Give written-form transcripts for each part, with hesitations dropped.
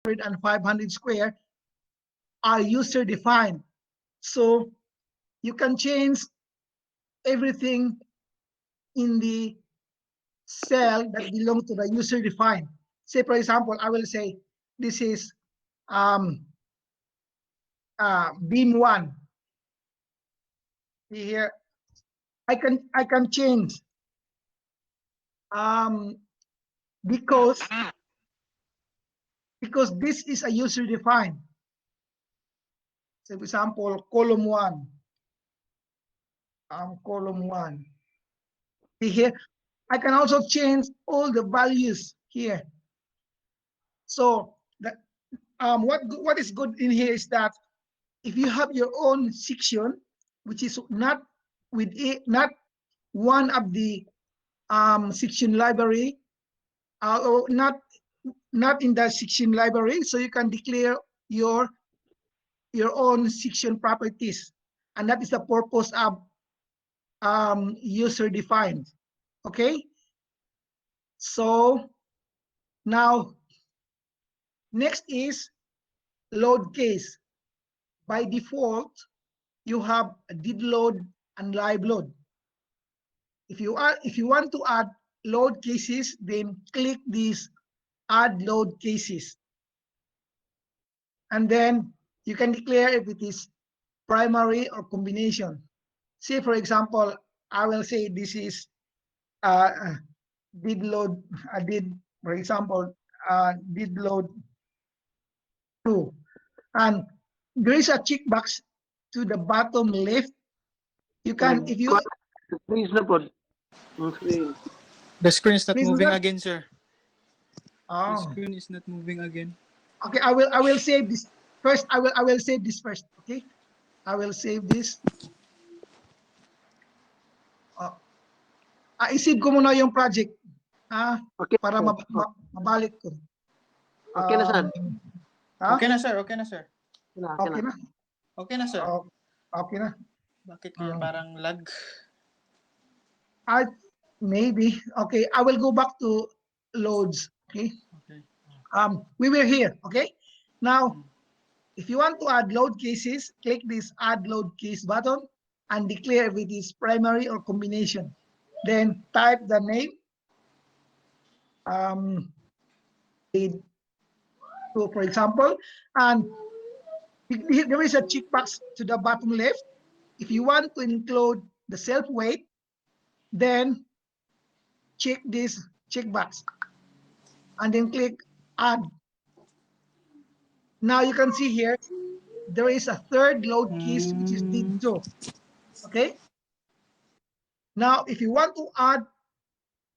and 500 square are user defined. So you can change everything in the cell that belong to the user defined. Say, for example, I will say this is beam 1. Here I can change because this is a user defined. So for example, column 1. Column 1. See here, I can also change all the values here. So that what is good in here is that if you have your own section, which is not not one of the section library, or not in the section library, so you can declare your own section properties, and that is the purpose of user defined. Okay, so now next is load case. By default, you have a did load and live load. If you want to add load cases, then click this add load cases, and then you can declare if it is primary or combination. Say for example, I will say this is did load did, for example, did load 2, and there is a checkbox to the bottom left. You can, if you Please na po. Screen. The screen is not Please moving not- again, sir. The oh, screen is not moving again. okay, I will save this first. I will save this first. Okay, I will save this. I-save ko muna yung project. Okay. Para mabalik ko. Okay na, sir. Okay na, sir. Okay na, sir. Okay na. Okay na, sir. Okay na. Bakit kaya parang lag? Maybe. Okay, I will go back to loads. Okay. Okay. We were here. Okay. Now, if you want to add load cases, click this add load case button and declare if it is primary or combination. Then type the name. So for example, and there is a checkbox to the bottom left. If you want to include the self weight, then check this checkbox and then click add. Now you can see here there is a third load case, which is did 2. Okay. Now if you want to add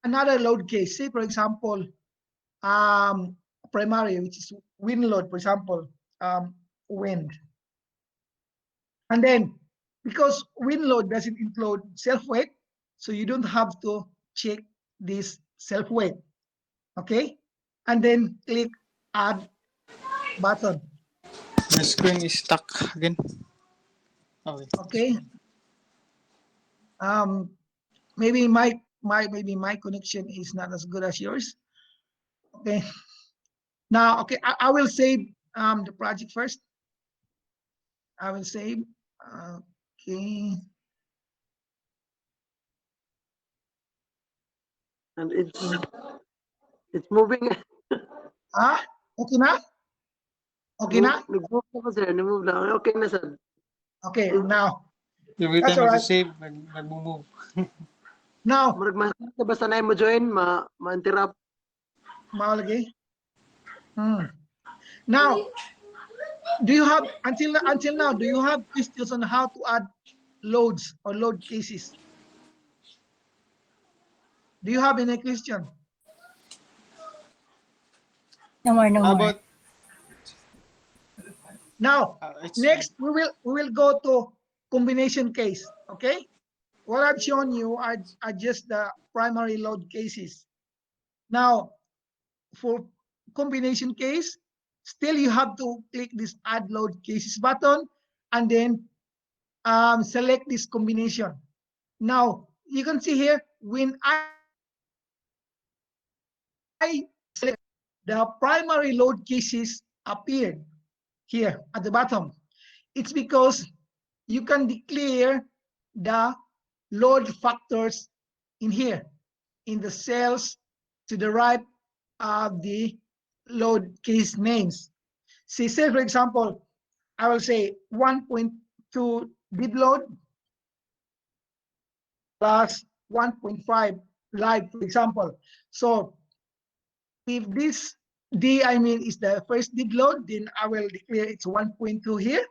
another load case, say for example, primary, which is wind load, for example, wind. And then because wind load doesn't include self weight, so you don't have to check this self weight. Okay, and then click add button. The screen is stuck again. Okay. Maybe my connection is not as good as yours. Okay. Now, okay, I will save the project first. I will save. Okay. And it's moving. Okay na? Okay na? Nag-move na po, sir. Nag-move na. Okay na, sir. Okay, now. Every That's time all you right. save, nag-move. Now, Basta na mo join, ma-interrupt. Maulagi. Now, do you have until now? Do you have questions on how to add loads or load cases? Do you have any question? No more, no How more. about Now, it's next we will go to combination case. Okay, what I've shown you are just the primary load cases. Now, for combination case, still you have to click this add load cases button and then select this combination. Now you can see here when I select the primary load cases appeared here at the bottom. It's because you can declare the load factors in here, in the cells to the right of the load case names. See, say for example, I will say 1.2 dead load plus 1.5 live, for example. So if this D, I mean, is the first dead load, then I will declare it's 1.2 here.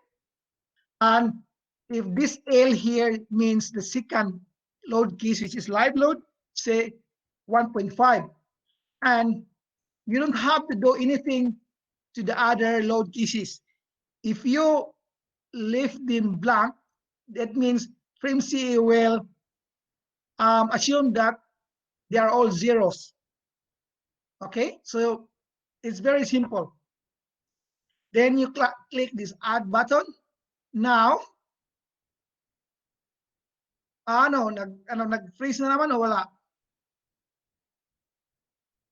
And if this L here means the second load case, which is live load, say 1.5. And you don't have to do anything to the other load cases. If you leave them blank, that means FrameCE will assume that they are all zeros. Okay, so it's very simple. Then you click this add button. Now, nag-freeze na naman o wala?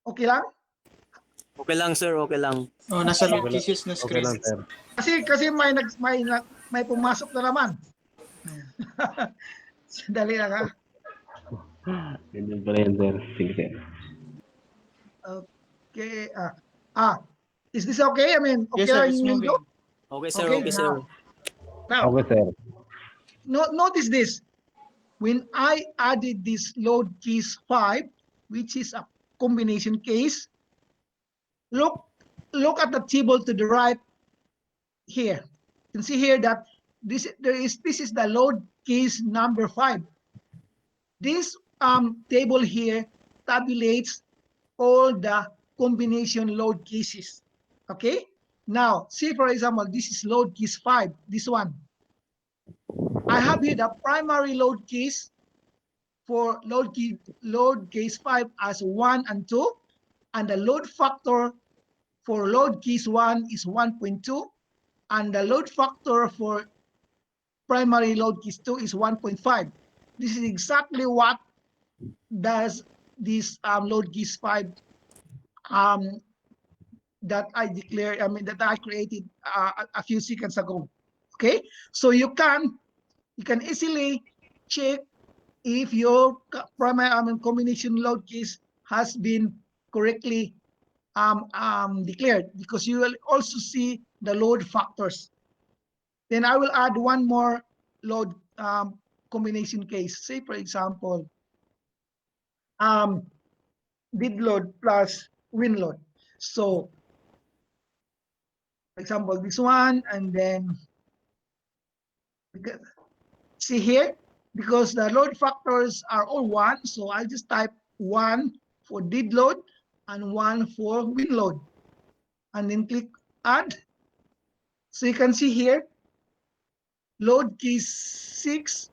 Okay lang? Okay lang, sir. Okay lang. Oh, nasa load Okay lang. cases na Okay screen. lang, sir. Kasi may pumasok na naman. Sandali lang ha. Ganyan pala yan, sir. Sige, sir. Okay. Is this okay? I mean, okay Yes, sir. lang It's yung moving. window? Okay, sir. Okay, Okay, sir. Now, Okay, sir. notice this. When I added this load case 5, which is a combination case, look at the table to the right here. You can see here that this is the load case number 5. This table here tabulates all the combination load cases. Okay. Now, see for example, this is load case 5. This one. I have here the primary load case for load case 5 as 1 and 2, and the load factor for load case 1 is 1.2, and the load factor for primary load case 2 is 1.5. This is exactly what does this load case 5 that I declared, that I created a few seconds ago. Okay, so you can easily check if your primary combination load case has been correctly declared, because you will also see the load factors. Then I will add one more load combination case. Say for example, dead load plus wind load. So for example, this one, and then see here, because the load factors are all 1, so I'll just type 1 for dead load and 1 for wind load, and then click add. So you can see here, load case 6,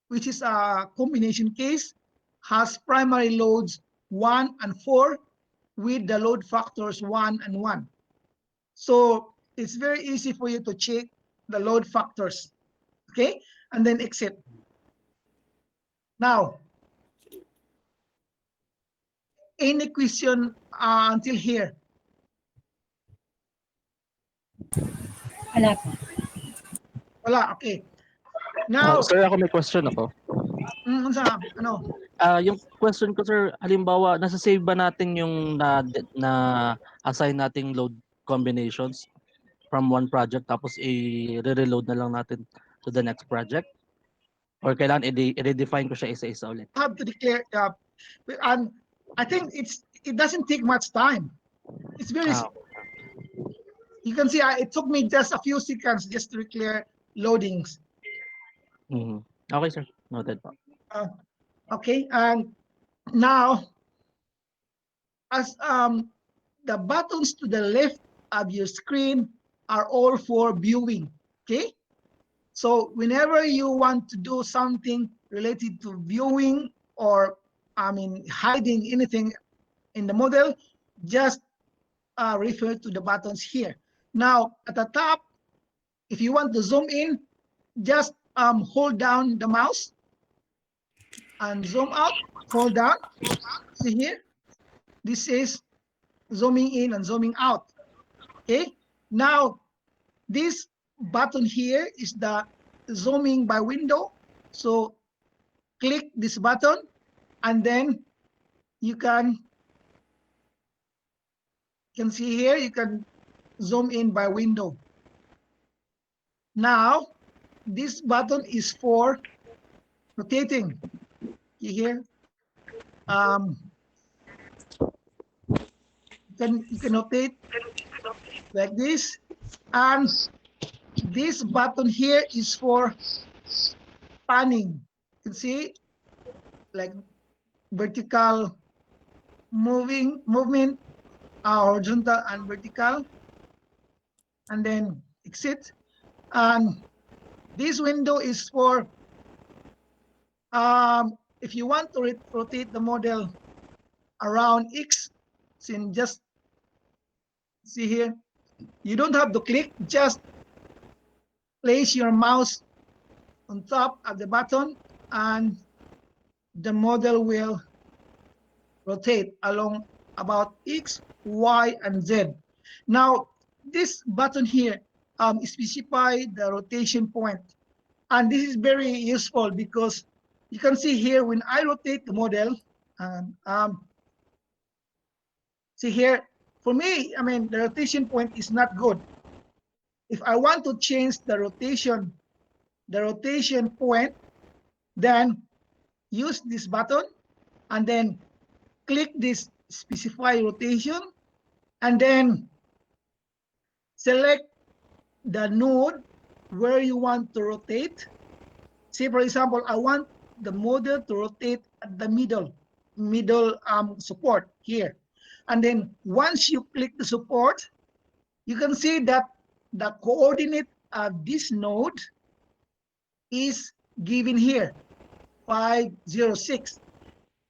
which is a combination case, has primary loads 1 and 4 with the load factors 1 and 1. So it's very easy for you to check the load factors. Okay, and then exit. Now, any question until here? Wala po. Wala, okay. Now, Sir, ako may question ako. ano? Yung question ko, sir, halimbawa, nasa-save ba natin yung na assign nating load combinations from one project tapos i-reload na lang natin to the next project? Or kailangan i-redefine ko siya isa-isa ulit? Have to declare, and I think it doesn't take much time. It's very, you can see it took me just a few seconds just to declare loadings. Okay, sir. Noted po. Okay, and now, as the buttons to the left of your screen are all for viewing. Okay, so whenever you want to do something related to viewing or hiding anything in the model, just refer to the buttons here. Now at the top, if you want to zoom in, just hold down the mouse and zoom out. Hold down. See here, this is zooming in and zooming out. Okay. Now this button here is the zooming by window. So click this button and then you can see here, you can zoom in by window. Now this button is for rotating. You hear? You can rotate like this, and this button here is for panning. You can see like vertical movement, horizontal and vertical, and then exit. And this window is for if you want to rotate the model around X, then just see here. You don't have to click, just place your mouse on top of the button and the model will rotate along about X, Y, and Z. Now, this button here specify the rotation point. And this is very useful because you can see here when I rotate the model, and see here, for me, I mean, the rotation point is not good. If I want to change the rotation point, then use this button and then click this specify rotation and then select the node where you want to rotate. Say, for example, I want the model to rotate at the middle support here. And then once you click the support, you can see that the coordinate of this node is given here, 506.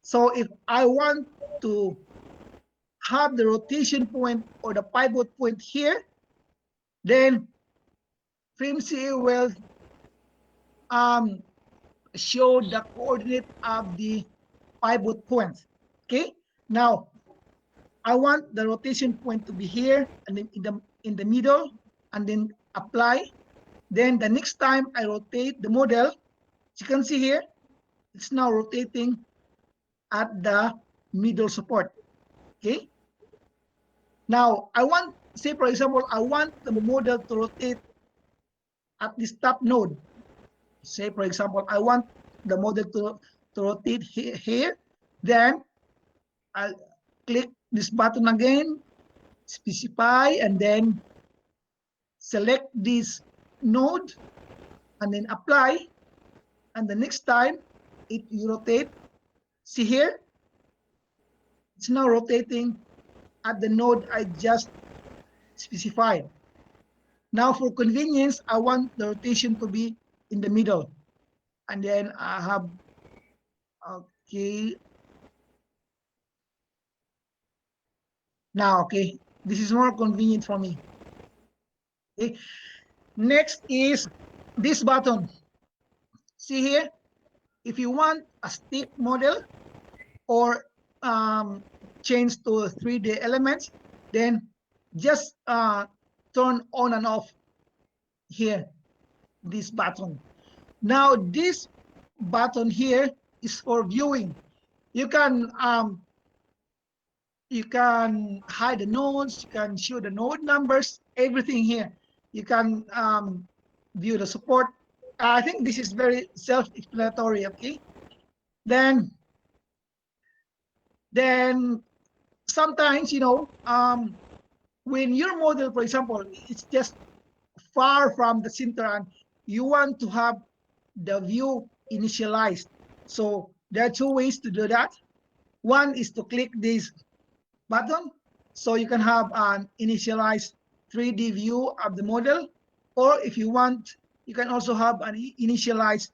So if I want to have the rotation point or the pivot point here, then FrameCE will show the coordinate of the pivot point. Okay. Now I want the rotation point to be here and then in the middle, and then apply. Then the next time I rotate the model, as you can see here, it's now rotating at the middle support. Okay. Now I want, say for example, I want the model to rotate at this top node. Say for example, I want the model to rotate here. Then I'll click this button again, specify, and then select this node and then apply. And the next time it rotate, see here, it's now rotating at the node I just specified. Now for convenience, I want the rotation to be in the middle. And then I have, okay. Now, okay, this is more convenient for me. Okay. Next is this button. See here, if you want a stick model or change to 3D elements, then just turn on and off here, this button. Now this button here is for viewing. You can hide the nodes, you can show the node numbers, everything here. You can view the support. I think this is very self-explanatory. Okay. Then sometimes, you know, when your model, for example, it's just far from the center and you want to have the view initialized. So there are two ways to do that. One is to click this button, so you can have an initialized 3D view of the model, or if you want, you can also have an initialized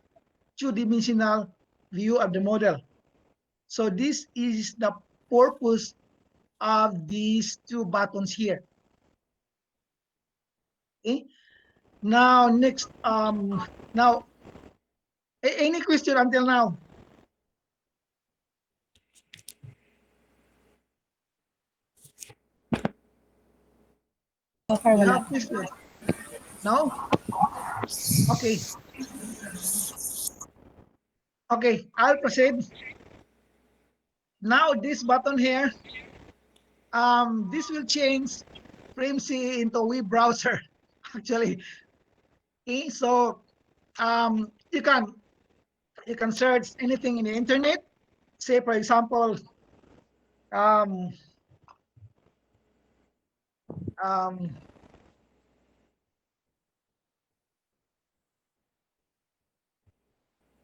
two-dimensional view of the model. So this is the purpose of these two buttons here. Okay. Now next, now any question until now? So far, You wala have pa. questions? No? Okay. Okay, I'll proceed. Now this button here, this will change FrameCE into web browser, actually. Okay, so you can search anything in the internet. Say, for example, um,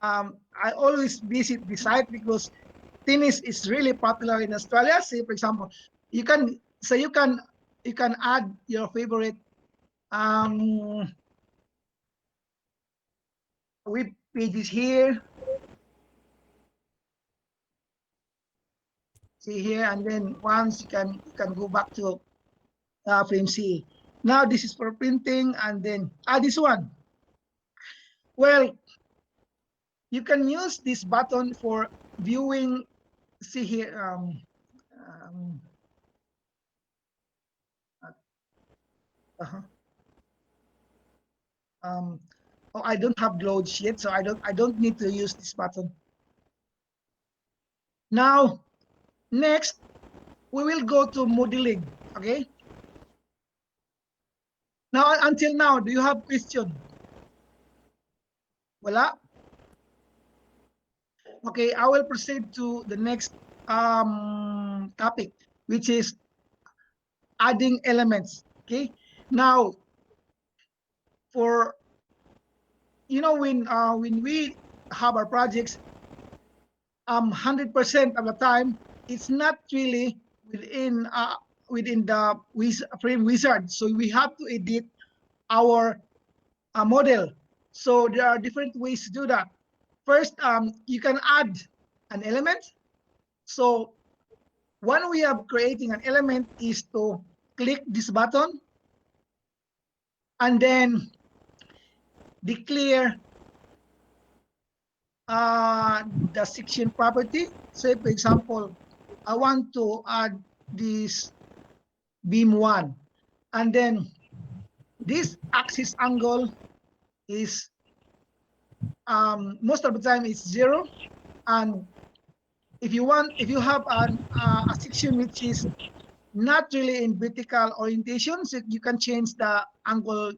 um, I always visit the site because tennis is really popular in Australia. Say, for example, you can you can add your favorite um, web pages here. See here, and then once you can go back to FrameCE. Now this is for printing, and then this one. Well, you can use this button for viewing. See here. Um, uh, um, oh, I don't have loads yet, so I don't need to use this button. Now, next we will go to modeling. Okay. Now, until now, do you have question? Wala? Okay, I will proceed to the next topic, which is adding elements. Okay. Now, for when we have our projects, 100% of the time, it's not really within the frame wizard. So we have to edit our model. So there are different ways to do that. First, you can add an element. So one way of creating an element is to click this button and then declare the section property. Say, for example, I want to add this beam 1, and then this axis angle is most of the time it's 0, and if you have a section which is not really in vertical orientation, so you can change the angle,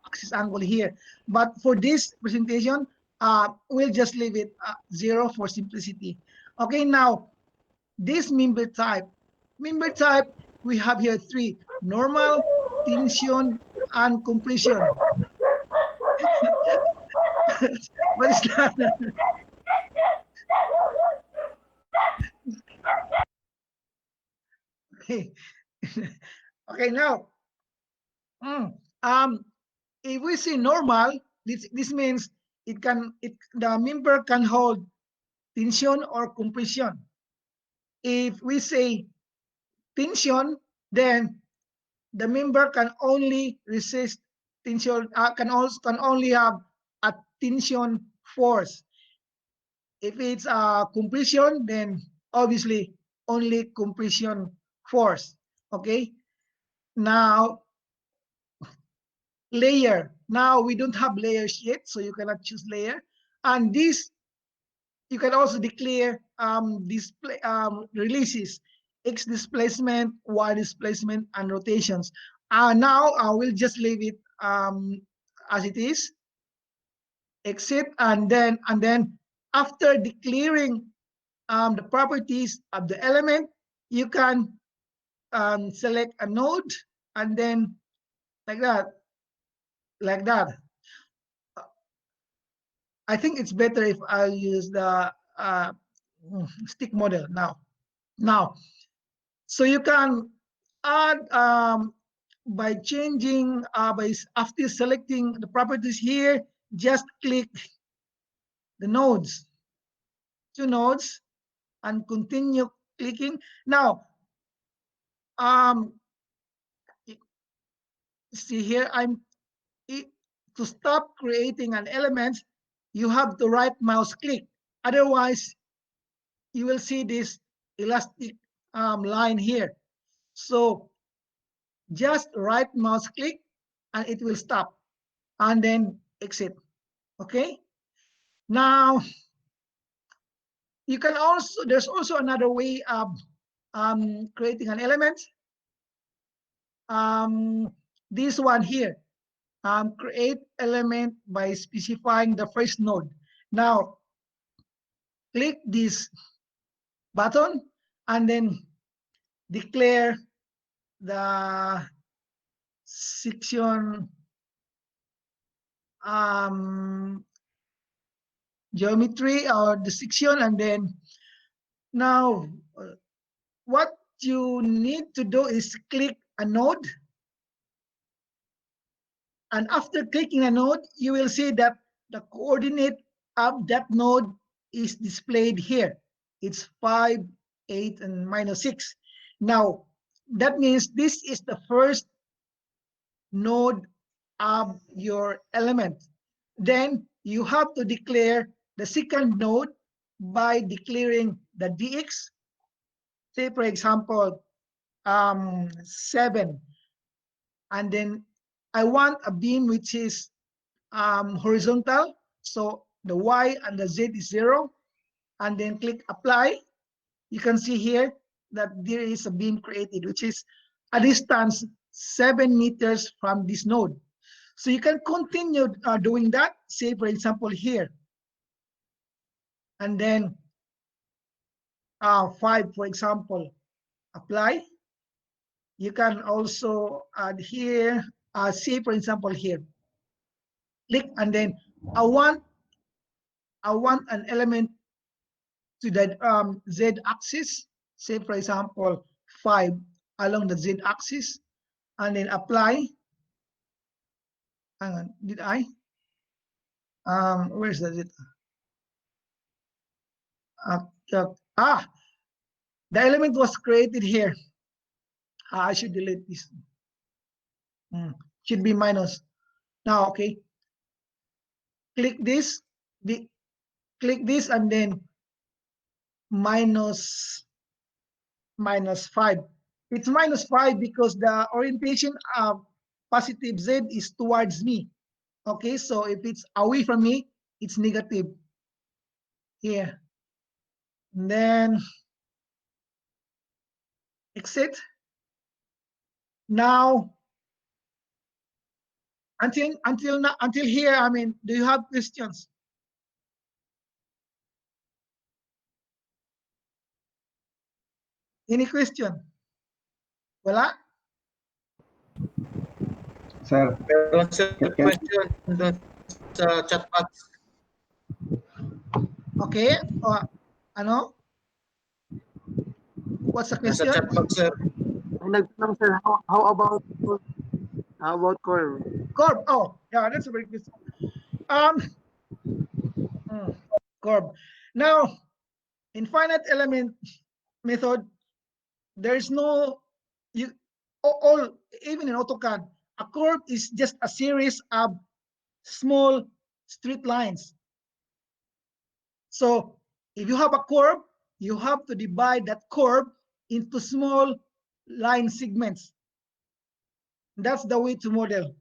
axis angle here. But for this presentation, we'll just leave it 0 for simplicity. Okay, now this member type. Member type, we have here 3: normal, tension, and compression. What is that? Okay. Okay, now, um, if we say normal, this means the member can hold tension or compression. If we say tension, then the member can only resist tension, can only have a tension force. If it's a compression, then obviously only compression force. Okay. Now, layer. Now we don't have layers yet, so you cannot choose layer. And this, you can also declare display releases: X displacement, Y displacement, and rotations. Now I will just leave it as it is, exit, and then after declaring the properties of the element, you can select a node, and then like that, like that. I think it's better if I use the stick model now. Now, so you can add by changing after selecting the properties here, just click the nodes, 2 nodes, and continue clicking. Now, um, see here, to stop creating an element, you have to right mouse click. Otherwise, you will see this elastic line here. So just right mouse click and it will stop and then exit. Okay. Now you can also, there's also another way of creating an element. This one here, create element by specifying the first node. Now click this button and then declare the section geometry or the section, and then now what you need to do is click a node, and after clicking a node you will see that the coordinate of that node is displayed here. It's 5, 8, and -6. Now that means this is the first node of your element. Then you have to declare the second node by declaring the dx. Say for example 7, and then I want a beam which is horizontal, so the y and the z is 0, and then click apply. You can see here that there is a beam created which is a distance 7 meters from this node. So you can continue doing that, say for example here, and then 5 for example, apply. You can also add here, say for example here, click, and then I want an element to the z axis, say for example 5 along the z axis, and then apply. Hang on, did I? Where's the z? The element was created here. I should delete this. Should be minus. Now, okay. Click this, click this, and then minus 5. It's -5 because the orientation of positive z is towards me. Okay, so if it's away from me, it's negative here. And then exit. Now, until here, I mean, do you have questions? Any question? Wala? Sir, Meron sir can, can, question doon sa chat box. Okay. Ano? What's the Nasa question? chat box sir. May nagtanong sir, how about curve? Corb. Oh, yeah, that's a very good. Um, Corb. Now, in finite element method, there is no you all even in AutoCAD. A curve is just a series of small straight lines. So if you have a curve, you have to divide that curve into small line segments. That's the way to model.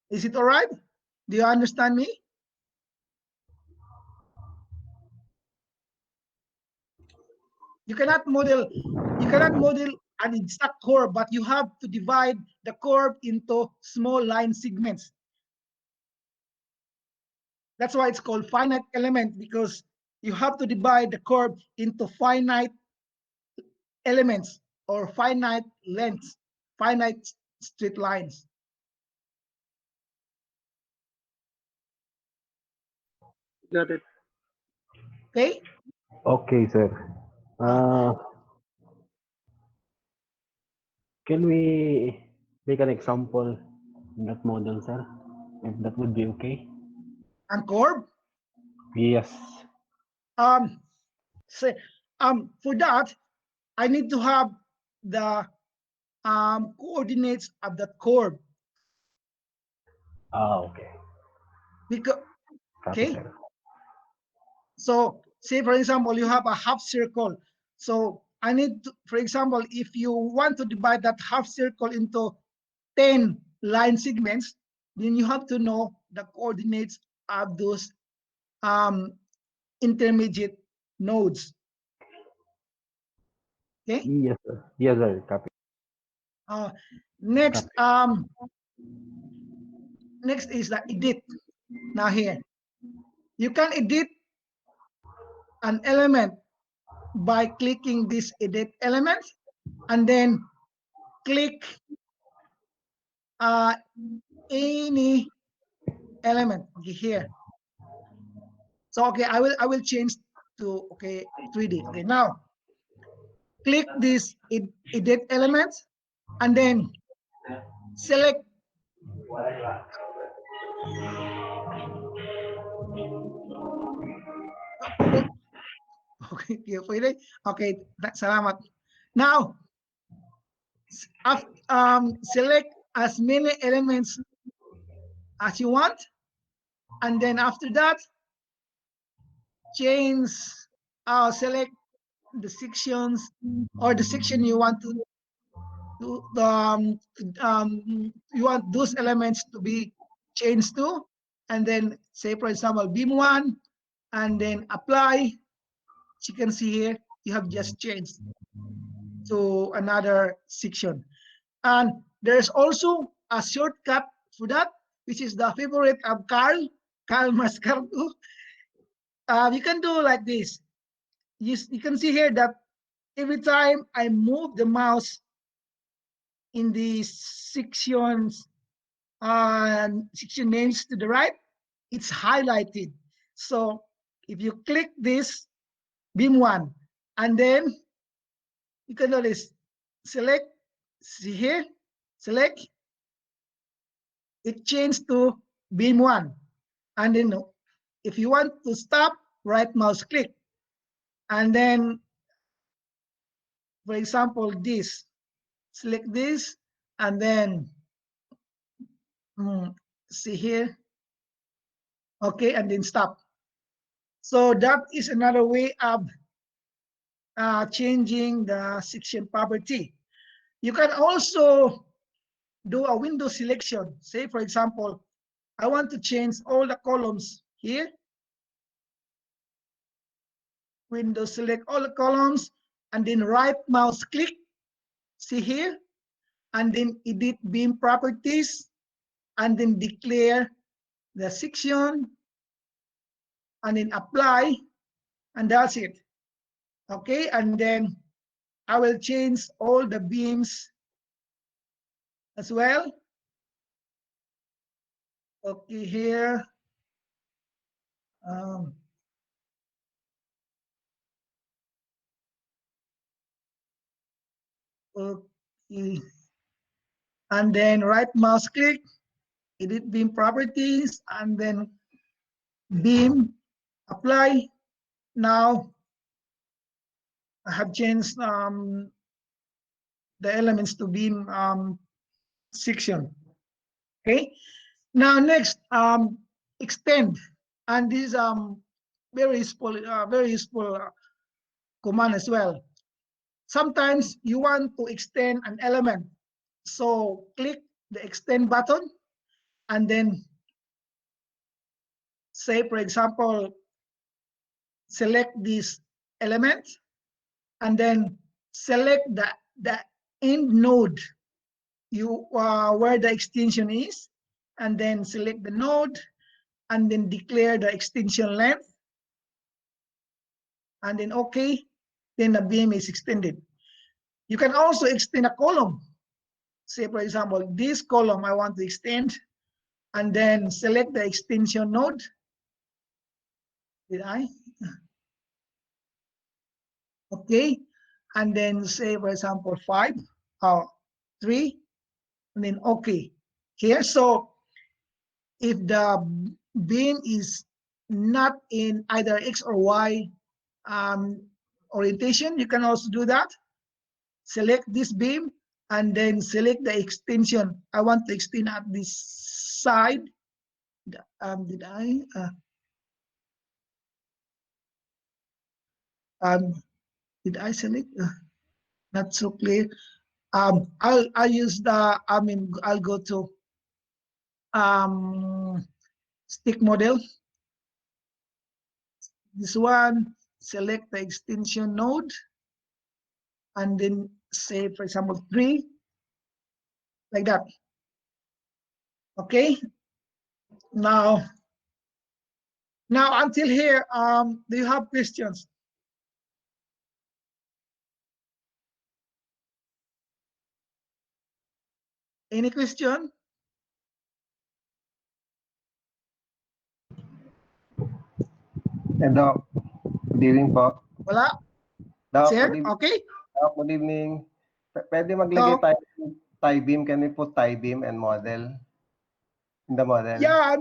Is it all right? Do you understand me? You cannot model an exact curve, but you have to divide the curve into small line segments. That's why it's called finite element, because you have to divide the curve into finite elements or finite lengths, finite straight lines. Got it. Okay? okay, sir. Can we make an example in that model, sir? If that would be okay? And curve. Yes. Say, for that, I need to have the coordinates of that curve. Ah, okay. Because Copy, okay, sir. so say for example, you have a half circle. So I need to, for example, if you want to divide that half circle into 10 line segments, then you have to know the coordinates of those intermediate nodes. Okay. Yes, sir. Yes, sir. Copy. Next, next is the edit. Now here, you can edit an element by clicking this edit element, and then click any element here. So okay, I will change to okay 3D. Okay, now click this edit element, and then select okay, okay, salamat. Now select as many elements as you want, and then after that change select the sections or the section you want to you want those elements to be changed to, and then say for example beam 1, and then apply. As you can see here, you have just changed to another section. And there's also a shortcut for that, which is the favorite of Carl Mascardo. You can do like this. You can see here that every time I move the mouse in the sections section names to the right, it's highlighted. So if you click this beam 1, and then you can notice select, see here, select, it changed to beam 1. And then if you want to stop, right mouse click, and then for example this, select this, and then see here, okay, and then stop. So that is another way of changing the section property. You can also do a window selection. Say for example, I want to change all the columns here. Window select all the columns, and then right mouse click, see here, and then edit beam properties, and then declare the section, and then apply, and that's it. Okay, and then I will change all the beams as well. Okay, here. Okay, and then right mouse click, edit beam properties, and then beam, apply. Now I have changed the elements to beam section. Okay. Now next, extend, and this very useful command as well. Sometimes you want to extend an element, so click the extend button, and then say for example select this element, and then select the end node you where the extension is, and then select the node, and then declare the extension length, and then okay, then the beam is extended. You can also extend a column. Say for example this column I want to extend, and then select the extension node. Did I? Okay, and then say for example 5 or 3, and then okay here. So if the beam is not in either X or Y orientation, you can also do that. Select this beam, and then select the extension. I want to extend at this side. Did I? Did I select? Not so clear. I'll use the. I'll go to stick model. This one, select the extension node, and then say, for example, 3, like that. Okay. Now until here, do you have questions? Any question? Doc, good evening po. Wala? Doc, Sir? good evening. Okay. Doc, good evening. Pwede maglagay So, tayo ng tie beam. Can we put tie beam and model in the model? yeah,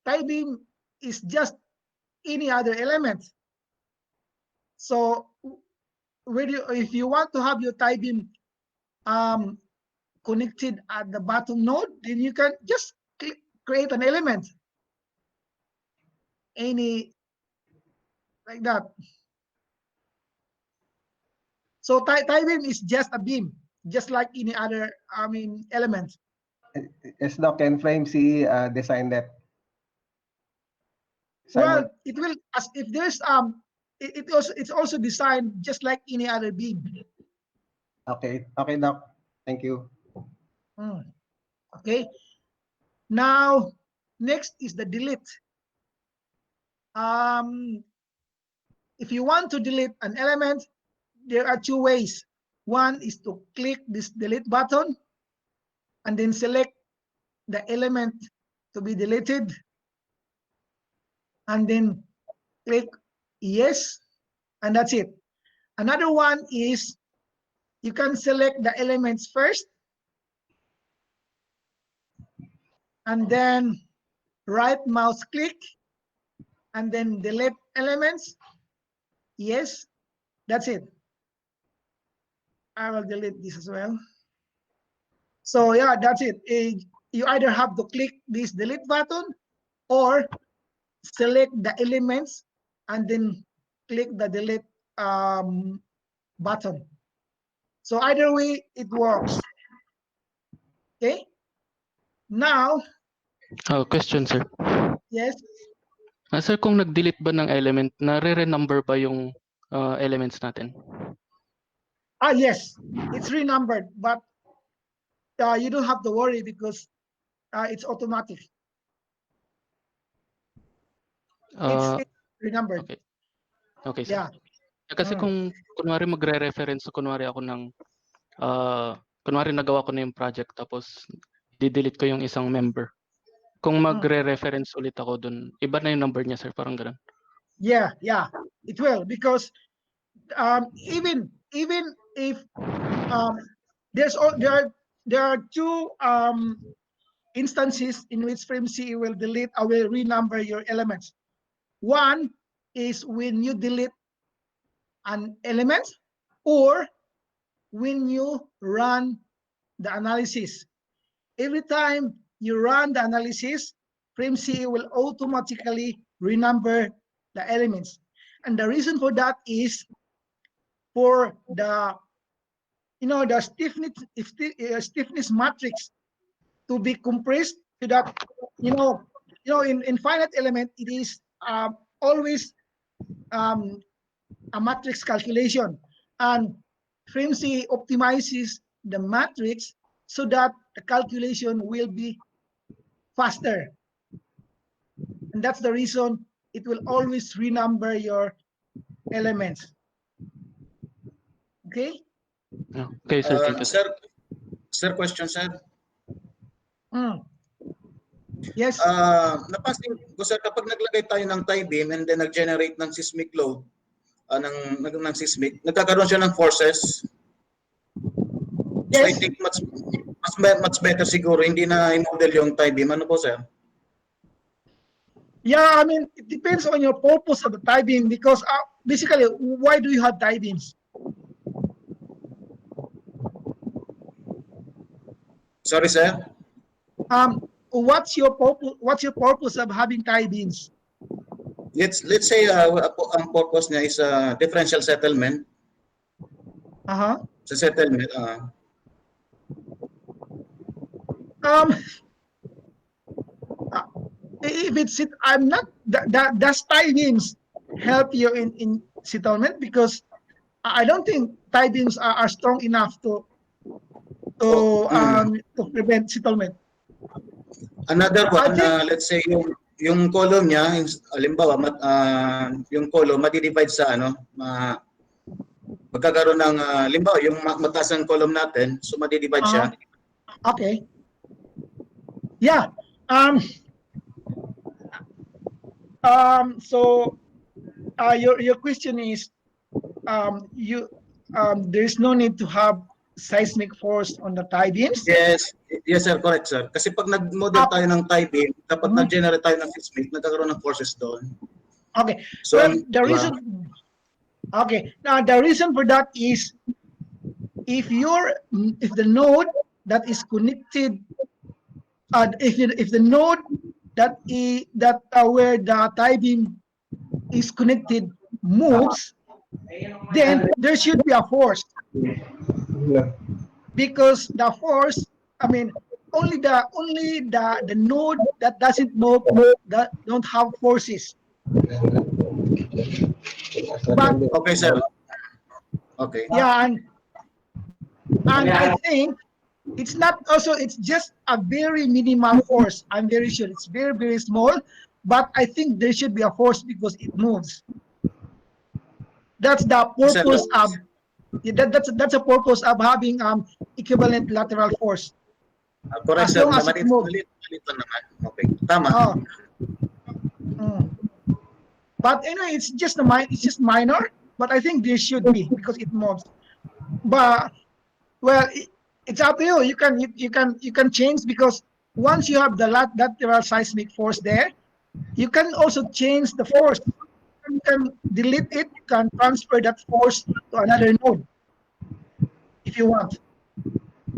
tie beam is just any other element. So, if you want to have your tie beam connected at the bottom node, then you can just create an element, any like that. So tie beam is just a beam, just like any other element. Yes, Doc, can FrameCE design that? Well, it will, as if there's it's also designed just like any other beam. Okay, Doc. Thank you. Okay. Now, next is the delete. If you want to delete an element, there are 2 ways. One is to click this delete button and then select the element to be deleted, and then click yes, and that's it. Another one is you can select the elements first and then right mouse click and then delete elements. Yes, that's it. I will delete this as well. So yeah, that's it. You either have to click this delete button or select the elements and then click the delete button. So either way, it works. Okay. Now, Question, sir. yes. Sir, kung nag-delete ba ng element, nare-renumber ba yung elements natin? Yes, it's renumbered, but you don't have to worry because it's automatic. It's renumbered. Okay, sir. Yeah. Kasi kung kunwari magre-reference, kunwari ako ng kunwari nagawa ko na yung project tapos di-delete ko yung isang member. Kung magre-reference ulit ako dun, iba na yung number niya, sir, parang ganun. Yeah, it will, because even if there are 2 instances in which FrameCE will will renumber your elements. One is when you delete an element or when you run the analysis. Every time you run the analysis, FrameCE will automatically renumber the elements. And the reason for that is for the stiffness matrix to be compressed so that in finite element it is always a matrix calculation, and FrameCE optimizes the matrix so that the calculation will be faster, and that's the reason it will always renumber your elements. Okay. Okay, sir. Thank you. Sir, question, sir. Yes. Napansin ko, sir, kapag naglagay tayo ng tie beam and then nag-generate ng seismic load, ng seismic, nagkakaroon siya ng forces. Yes. So I think much better siguro hindi na i-model yung tie beam. Ano po, sir? Yeah, I mean, it depends on your purpose of the tie beam, because basically, why do you have tie beams? Sorry, sir? What's your purpose of having tie beams? let's say ang purpose niya is differential settlement. Sa settlement, Um, if it's it, I'm not. Does tie beams help you in settlement? Because I don't think tie beams are strong enough to prevent settlement. another I one, think let's say yung column niya, halimbawa, yung column madi-divide sa magkakaroon ng halimbawa yung mataas ang column natin, so madi-divide siya. okay. Yeah. So your question is there's no need to have seismic force on the tie beams? Yes, sir, correct sir. Kasi pag nag-model tayo ng tie beam, kapag nag-generate tayo ng seismic, nagkakaroon ng forces doon. Okay. So Well, the reason. Okay. Now the reason for that is if the node that is connected, if the node where the tie beam is connected moves, then there should be a force. Because the force, I mean, only the node that doesn't move that don't have forces. But okay sir. Okay. yeah, and I think it's not also, it's just a very minimal force. I'm very sure it's very, very small, but I think there should be a force because it moves. That's the purpose of that's a purpose of having equivalent lateral force. Correct As sir. long as it moves. Malit lang naman. Okay. Tama. But anyway, it's just minor, but I think there should be because it moves. But well, it's up to you. You can change, because once you have the lateral seismic force there, you can also change the force. You can delete it. You can transfer that force to another node if you want.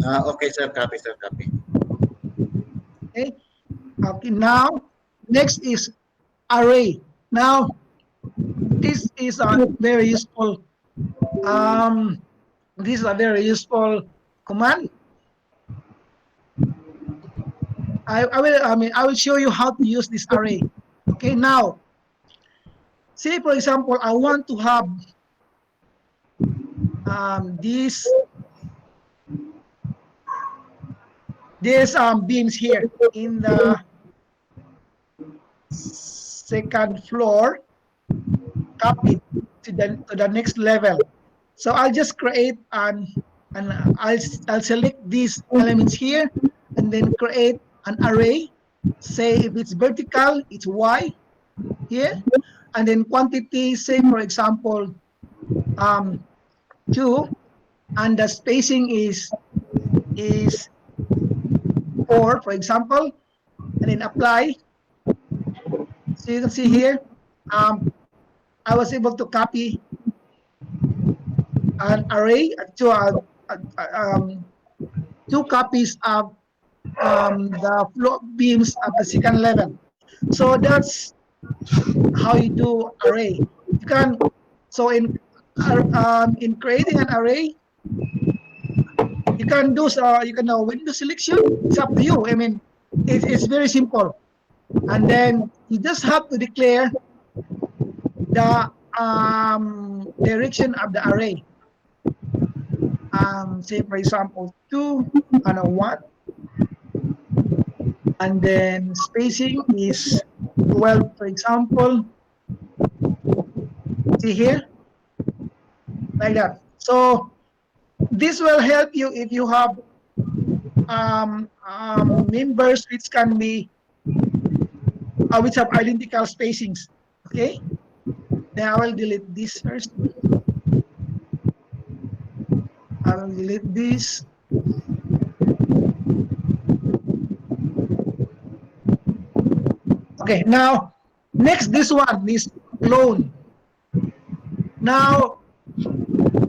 Okay sir, copy sir, copy. Okay. Okay. Now, next is array. Now, this is a very useful. This is a very useful command. I will show you how to use this array. Okay. Now, say for example, I want to have these beams here in the second floor, copied to the next level. So I'll just create and I'll select these elements here and then create an array. Say if it's vertical, it's Y here, and then quantity, say for example 2, and the spacing is 4, for example, and then apply. So you can see here, I was able to copy an array to two copies of the floor beams at the second level. So that's how you do array. You can, so in creating an array, you can do window selection. It's up to you. I mean, it's very simple, and then you just have to declare the direction of the array. Say for example 2 and a 1, and then spacing is 12, for example. See here, like that. So this will help you if you have members which can be which have identical spacings. Okay, then I will delete this first. I will delete this. Okay, now next, this one, this clone. Now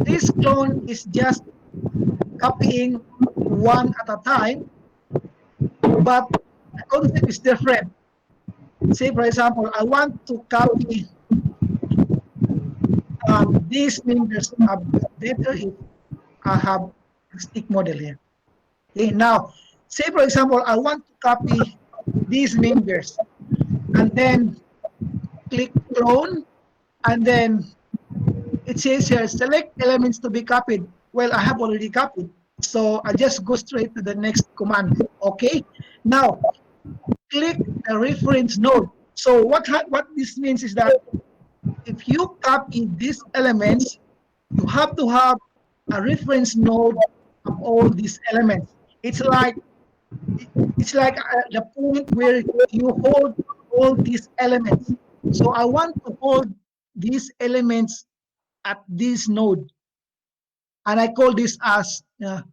this clone is just copying one at a time, but the concept is different. say for example, I want to copy these members of better if I have a stick model here. Okay, now say for example, I want to copy these members and then click clone, and then it says here select elements to be copied. Well, I have already copied, so I just go straight to the next command. Okay, now click the reference node. So what this means is that if you copy these elements, you have to have a reference node of all these elements. It's like the point where you hold all these elements. So I want to hold these elements at this node, and I call this as hang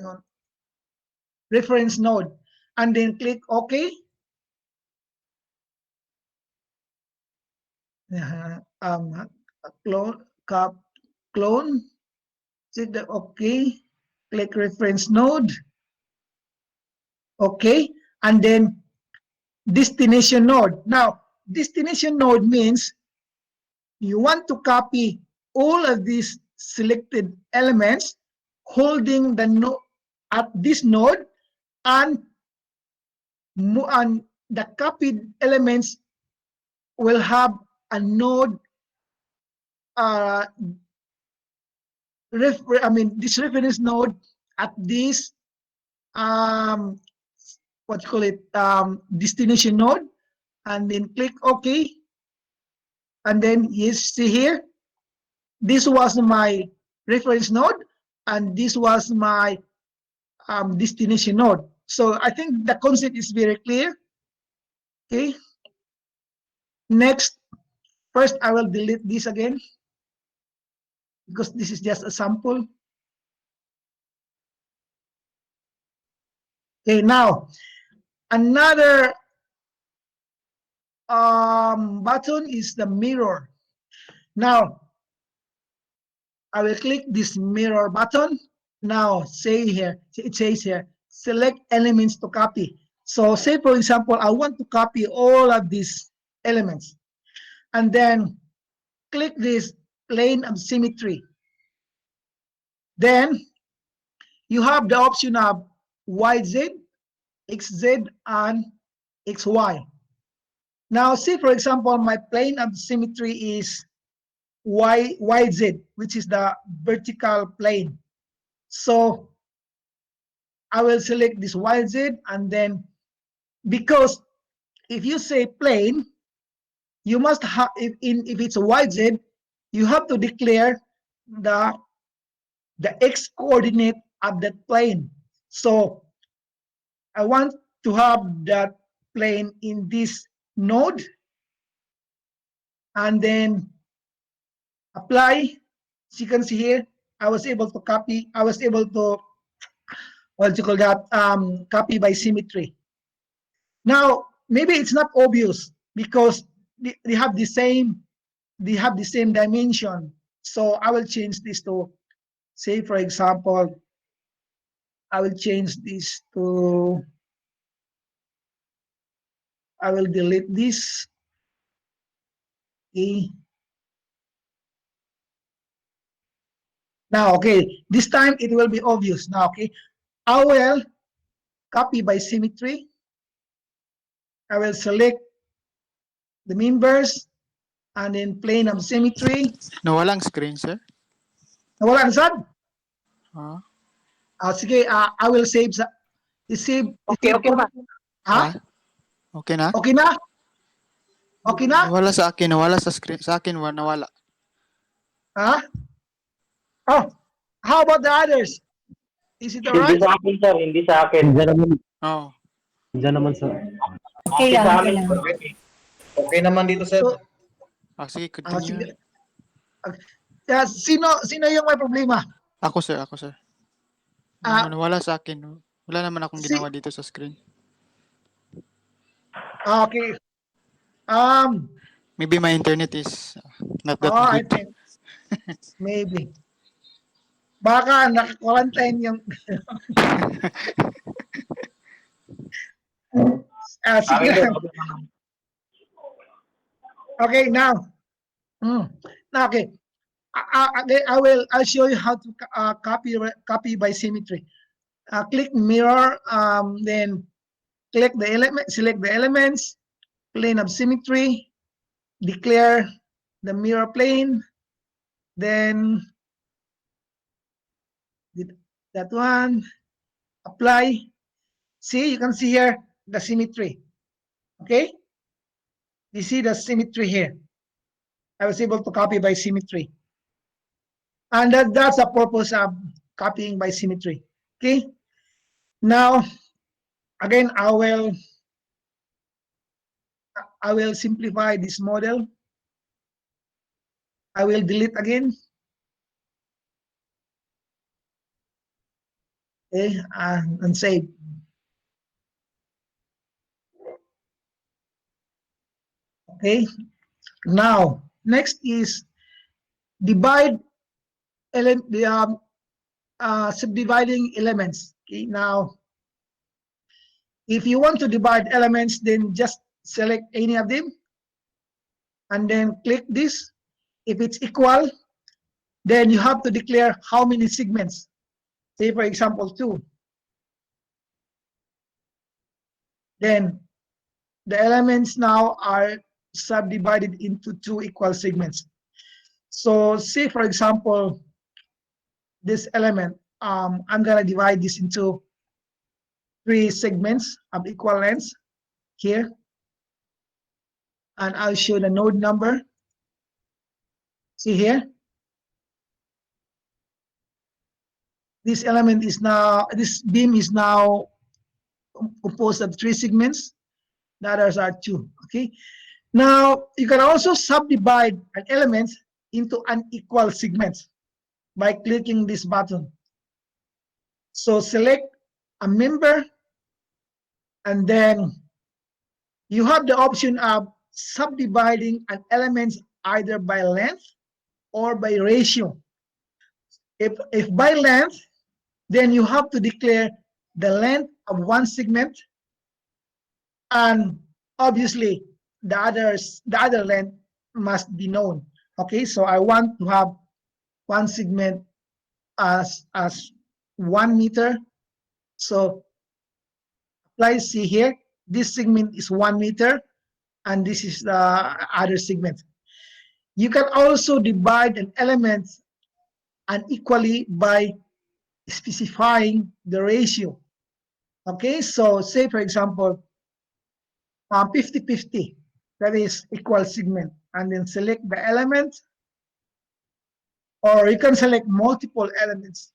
on, reference node, and then click OK. Clone, clone, click the OK, click reference node, OK, and then destination node. Now, destination node means you want to copy all of these selected elements holding the node at this node, and the copied elements will have a node this reference node at this what you call it, destination node, and then click OK, and then you see here, this was my reference node, and this was my destination node. So I think the concept is very clear. Okay. Next, first I will delete this again because this is just a sample. Okay, now another button is the mirror. Now I will click this mirror button. Now it says here, select elements to copy. So say for example, I want to copy all of these elements, and then click this plane of symmetry. Then you have the option of YZ, XZ, and XY. Now say for example, my plane of symmetry is YZ, which is the vertical plane. So I will select this YZ, and then because if you say plane, you must have, if it's a YZ, you have to declare the X coordinate of that plane. So I want to have that plane in this node, and then apply. As you can see here, I was able to copy. I was able to, what do you call that? Copy by symmetry. Now maybe it's not obvious because they have the same dimension. So I will change this to, say for example, I will change this to, I will delete this. Okay. Now, okay, this time it will be obvious. Now, okay, I will copy by symmetry. I will select the members, and then plane of symmetry. Nawalang screen, sir. Nawala na sad? Ah, Sige, I will save. Okay na. Ha? okay na? Okay na? Okay na? Nawala sa akin, nawala sa screen. Sa akin, nawala. Ha? Oh, how about the others? Is it alright? Hindi sa akin, sir. Hindi sa akin. Diyan naman. Oh. Diyan naman, sir. Okay lang, okay lang. Okay naman dito, sir. So, Sige, sige. continue. Sino yung may problema? Ako, sir. Ako, sir. Nawala sa akin. Wala naman akong ginawa dito sa screen. Okay. Maybe my internet is not that I good. think maybe. Baka naka-quarantine yung Sige lang. Okay, now. Now, okay. I'll show you how to copy by symmetry. Click mirror, then click the element, select the elements, plane of symmetry, declare the mirror plane, then that one, apply. See, you can see here the symmetry. Okay, you see the symmetry here. I was able to copy by symmetry, and that's the purpose of copying by symmetry. Okay, now again I will simplify this model. I will delete again. Okay, and save. Okay, now next is divide subdividing elements. Okay, now if you want to divide elements, then just select any of them and then click this. If it's equal, then you have to declare how many segments. Say for example 2. Then the elements now are subdivided into 2 equal segments. So say for example this element, I'm gonna divide this into 3 segments of equal lengths here, and I'll show the node number. See here, this element is now, this beam is now composed of 3 segments. The others are 2. Okay, now you can also subdivide an element into unequal segments by clicking this button. So select a member, and then you have the option of subdividing an element either by length or by ratio. If by length, then you have to declare the length of one segment, and obviously the other length must be known. Okay, so I want to have one segment as 1 meter. So apply. See here, this segment is 1 meter, and this is the other segment. You can also divide an element unequally by specifying the ratio. Okay, so say for example 50-50, that is equal segment, and then select the element, or you can select multiple elements.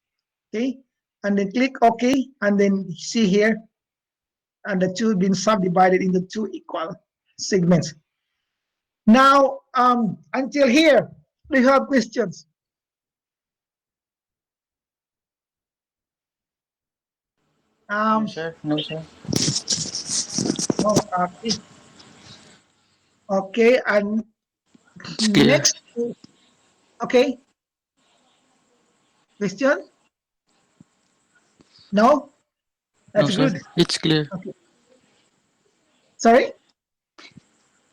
Okay, and then click OK, and then see here, and the two been subdivided into 2 equal segments. Now until here, do you have questions? No, sir. No, sir. Oh, okay. Okay, and It's clear. next, okay, question? No? No, That's sir. good. It's clear. Okay. Sorry?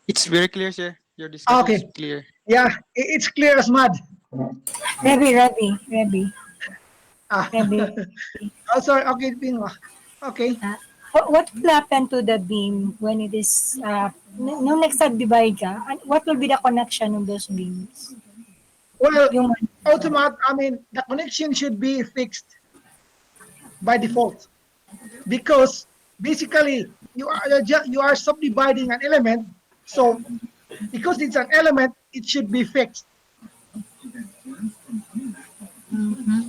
It's very clear, sir. Your discussion is Okay. clear. Yeah, it's clear as mud. Rebby. Ah. Rebby. Oh, sorry. Okay, Ping. Okay. What will happen to the beam when it is, nung nag-subdivide ka, what will be the connection of those beams? Well, Yung, I mean, the connection should be fixed by default, because basically you are subdividing an element, so because it's an element, it should be fixed.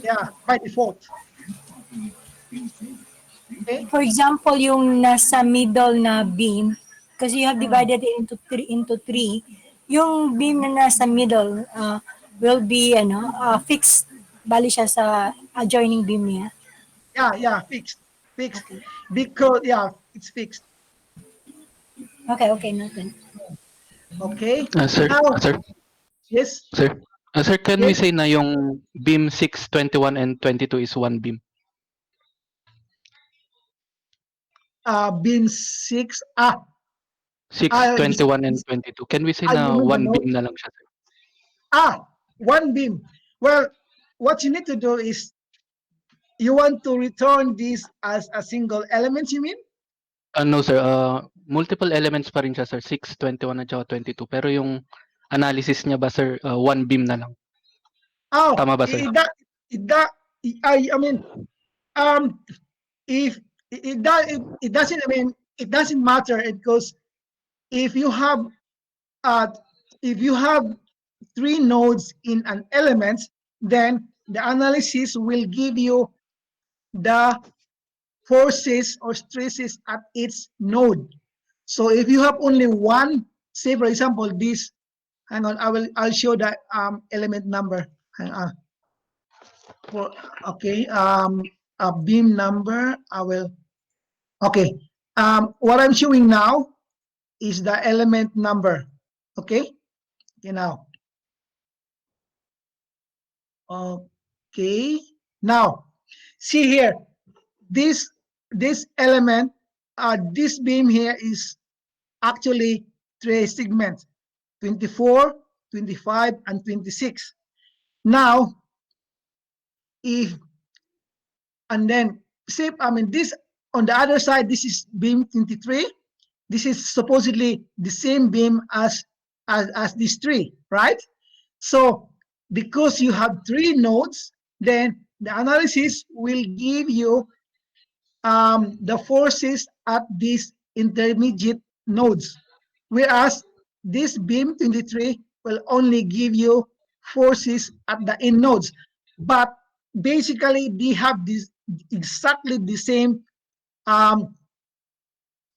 Yeah, by default. Okay. for example, yung nasa middle na beam, kasi you have divided it into three, yung beam na nasa middle will be fixed, bali siya sa adjoining beam niya. Yeah, fixed. Okay. Because it's fixed. Okay, noted. Okay. Sir, Now, sir, yes, sir. Sir, can we yes. say na yung beam 6, 21, and 22 is one beam? beam 6. 6, You, 21, and 22. Can we say na you mean the one node? beam na lang siya, sir? One beam. Well, what you need to do is you want to return this as a single element, you mean? No, sir. Multiple elements pa rin siya, sir. 6, 21, at saka 22. Pero yung analysis niya ba, sir, one beam na lang? Tama ba, sir? I mean, if it doesn't, I mean, it doesn't matter because if you have uh, if you have 3 nodes in an element, then the analysis will give you the forces or stresses at its node. So if you have only one, say for example this, hang on, I'll show the element number. Hang on. Okay, a beam number. I will. Okay, what I'm showing now is the element number. Okay, now. Okay, now see here, this element, this beam here is actually 3 segments, 24, 25, and 26. Now, and then say, I mean, this on the other side, this is beam 23. This is supposedly the same beam as this 3, right? So because you have 3 nodes, then the analysis will give you the forces at these intermediate nodes, whereas this beam 23 will only give you forces at the end nodes. But basically, they have this exactly the same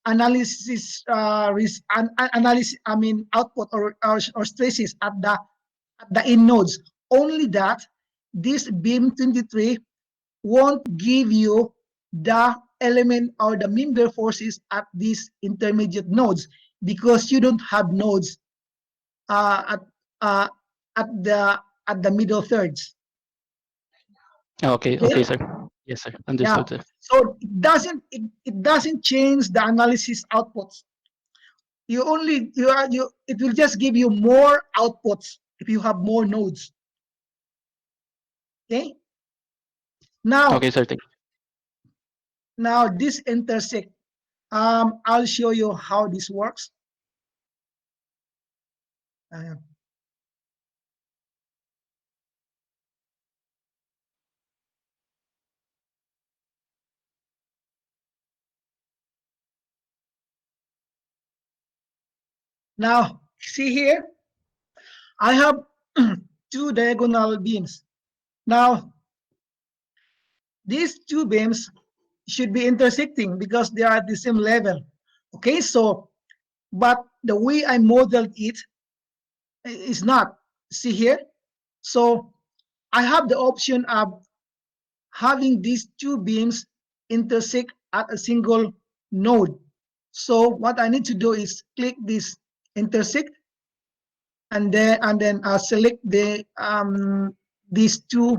analysis analysis. I mean, output or stresses at the end nodes. Only that this beam 23 won't give you the element or the member forces at these intermediate nodes because you don't have nodes uh, uh, at the middle thirds. Okay, okay, sir. Yes, sir. Understood, sir. So it doesn't change the analysis outputs. It will just give you more outputs if you have more nodes. Okay. Now. Okay, sir. Thank you. Now this intersect. I'll show you how this works. Now, see here, I have 2 diagonal beams. Now, these 2 beams should be intersecting because they are at the same level. Okay, so, but the way I modeled it is not. See here? So, I have the option of having these 2 beams intersect at a single node. So, what I need to do is click this intersect, and then select these 2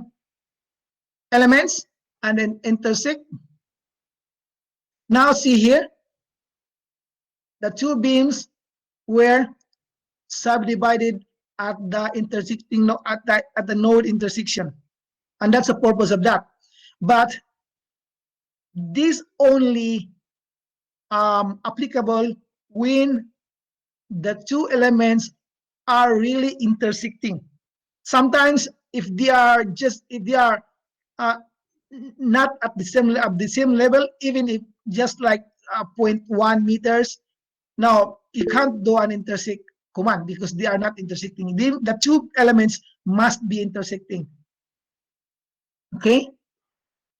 elements and then intersect. Now see here, the 2 beams were subdivided at the intersecting at the node intersection, and that's the purpose of that. But this only applicable when the 2 elements are really intersecting. Sometimes if they are not at the same level, even if just like 0.1 meters, now you can't do an intersect command because they are not intersecting. The 2 elements must be intersecting. Okay.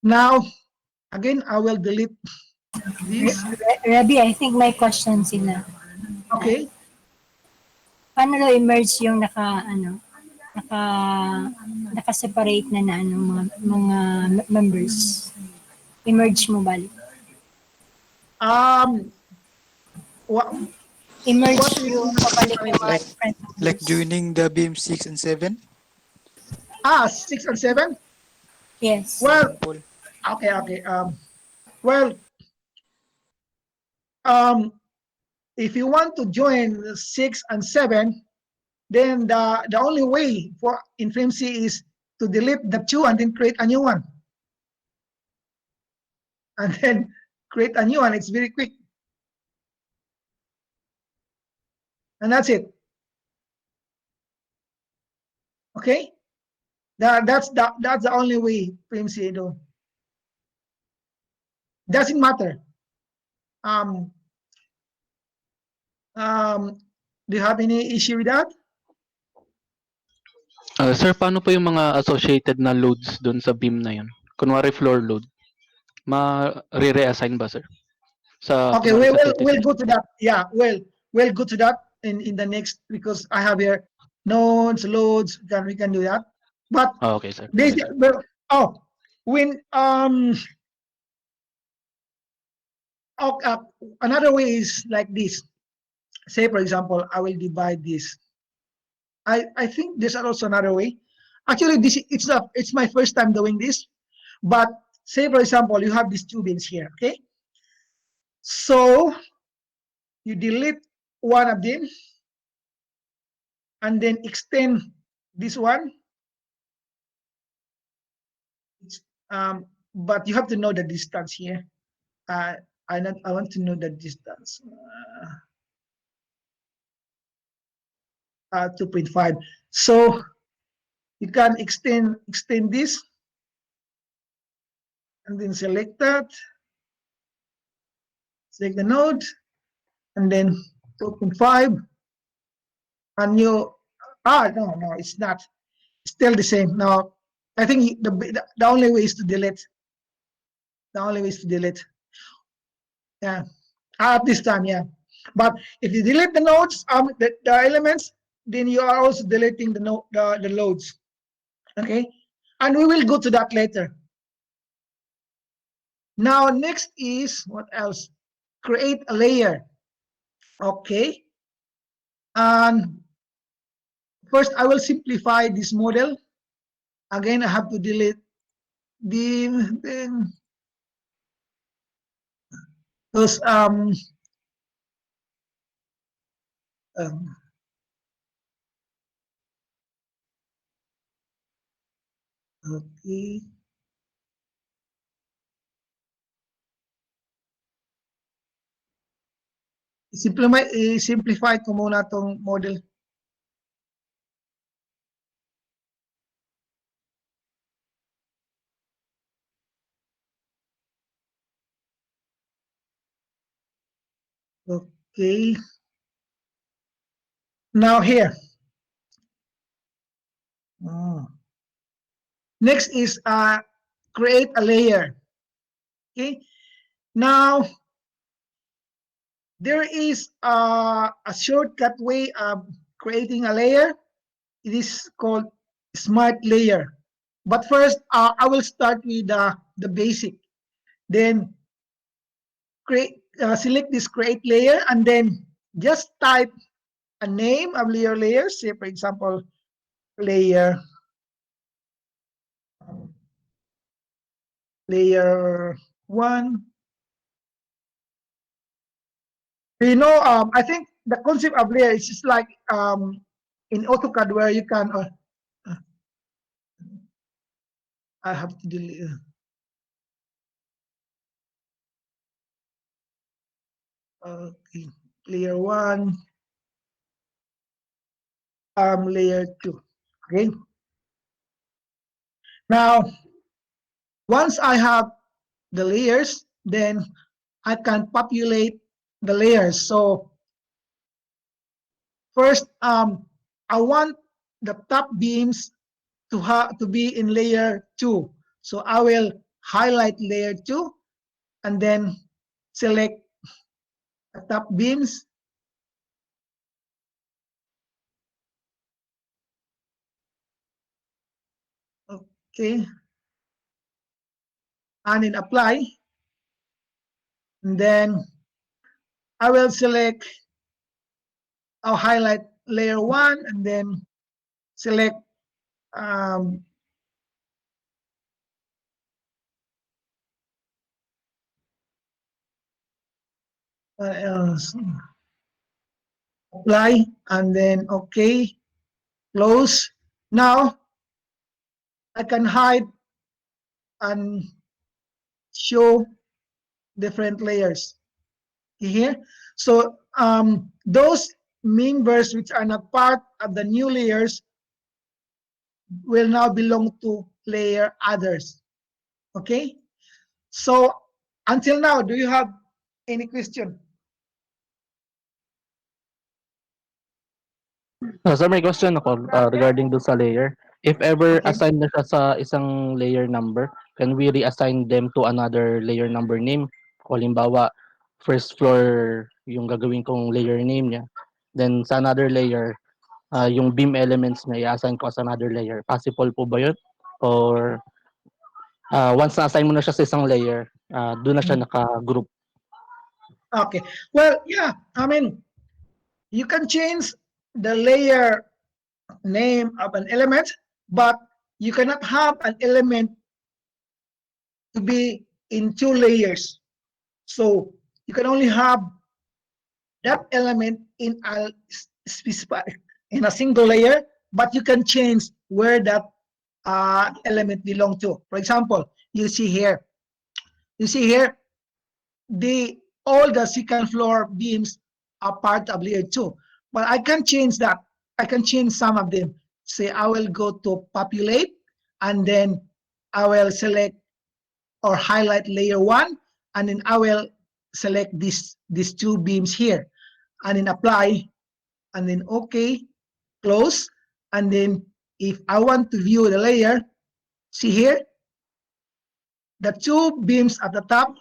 Now again, I will delete this. Rabi, I think may question sila. Okay. Paano daw emerge yung naka-separate na mga members? Emerge mo bali. Emerge yung pabalik ng mga different members. Like joining the beam 6 and 7? 6 and 7? Yes. Well, okay. Well, if you want to join 6 and 7, then the only way for in FrameCE is to delete the 2 and then create a new one. And then create a new one. It's very quick. And that's it. Okay? That's the only way FrameCE do. Doesn't matter. Do you have any issue with that? Sir, paano po yung mga associated na loads dun sa beam na yun? Kunwari floor load. Ma-re-reassign ba, sir? Sa, Okay, kunwari sa we'll 56. go to that. Yeah, we'll go to that in the next, because I have here nodes, loads. We can do that. But Okay, sir. this, Okay, sir. when another way is like this. Say for example, I will divide this. I think there's also another way. Actually, it's my first time doing this. But say for example, you have these 2 bins here. Okay, so you delete one of them and then extend this one. But you have to know the distance here. I want to know the distance. 2.5. So you can extend this and then select that. Select the node and then 2.5. And you no, it's not. It's still the same. Now I think the only way is to delete. The only way is to delete. Yeah. At this time, yeah. But if you delete the nodes, the elements, then you are also deleting the loads. Okay, and we will go to that later. Now next is what else? Create a layer. Okay, and first I will simplify this model. Again, I have to delete then those okay. Simplify ko muna tong model. Okay. Now here. Next is create a layer. Okay. Now there is a shortcut way of creating a layer. It is called smart layer. But first, I will start with the basic. Then select this create layer and then just type a name of your layer. Say for example, layer 1. You know, I think the concept of layer is just like in AutoCAD where you can. I have to delete. Okay, layer 1, layer 2. Okay. Now, once I have the layers, then I can populate the layers. So first, I want the top beams to be in layer 2. So I will highlight layer 2 and then select the top beams. Okay. And then apply. And then I will select, I'll highlight layer 1 and then select What else? Apply and then okay, close. Now I can hide and show different layers here. So those members which are not part of the new layers will now belong to layer others. Okay. So until now, do you have any question? Sir, may question ako regarding do sa layer. If ever Okay. assign na siya sa isang layer number, can we reassign them to another layer number name? O halimbawa, first floor yung gagawin kong layer name niya. Then sa another layer, yung beam elements na i-assign ko sa another layer. Possible po ba yun? Or once na-assign mo na siya sa isang layer, doon na siya naka-group? Okay. Well, yeah. I mean, you can change the layer name of an element, but you cannot have an element to be in two layers. So you can only have that element in a specific in a single layer, but you can change where that element belong to. For example, you see here, the all the second floor beams are part of layer 2, but I can change that. I can change some of them. Say I will go to populate, and then I will select or highlight layer 1, and then I will select these two beams here, and then apply, and then okay, close, and then if I want to view the layer, see here, the two beams at the top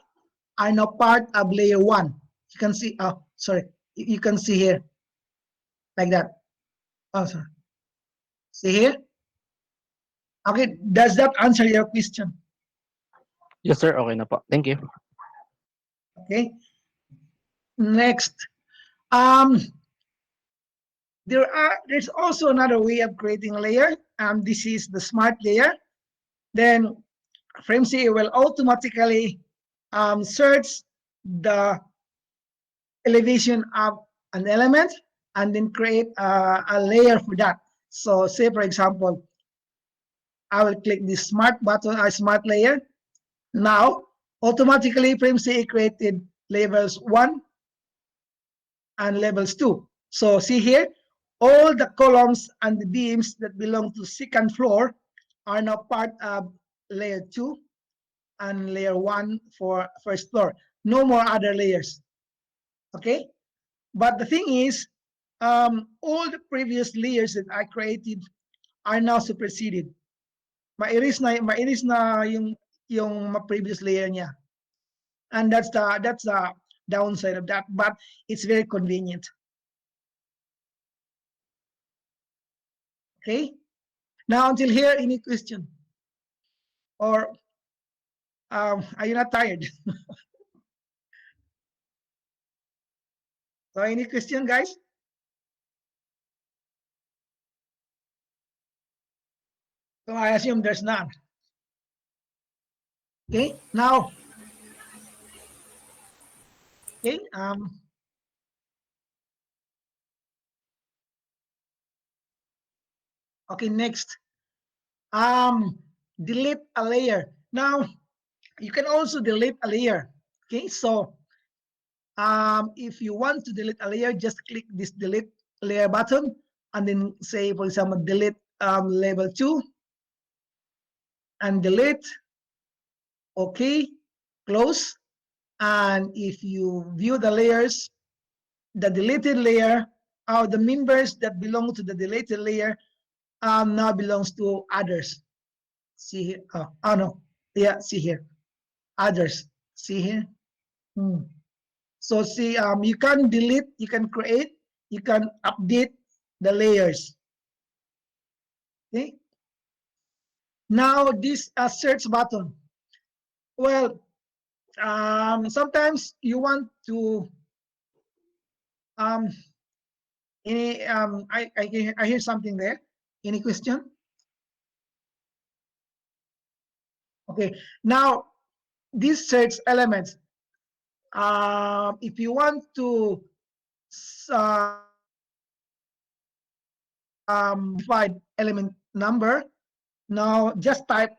are now part of layer 1. You can see, oh, sorry, you can see here, like that. Oh, sorry. See here? Okay, does that answer your question? Yes, sir. Okay na po. Thank you. Okay. Next, um, there's also another way of creating a layer. This is the smart layer. Then FrameCE will automatically search the elevation of an element and then create a layer for that. So say, for example, I will click the smart button, smart layer. Now, automatically FrameCE created levels 1 and levels 2. So see here, all the columns and the beams that belong to second floor are now part of layer 2 and layer 1 for first floor. No more other layers. Okay? But the thing is, all the previous layers that I created are now superseded. Ma-erase na yung previous layer niya. And that's the downside of that, but it's very convenient. Okay? Now until here, any question? Or are you not tired? So any question, guys? So I assume there's none. Okay, now, okay, okay, next, delete a layer. Now, you can also delete a layer. Okay, so if you want to delete a layer, just click this delete layer button, and then say, for example, delete level 2, and delete. Okay, close. And if you view the layers, the deleted layer, the members that belong to the deleted layer now belongs to others. See here. Oh no. Yeah, see here. Others. See here. So see, you can delete, you can create, you can update the layers. Okay. Now this search button. Well, sometimes you want to I hear something there. Any question? Okay. Now these search elements, If you want to find element number, now just type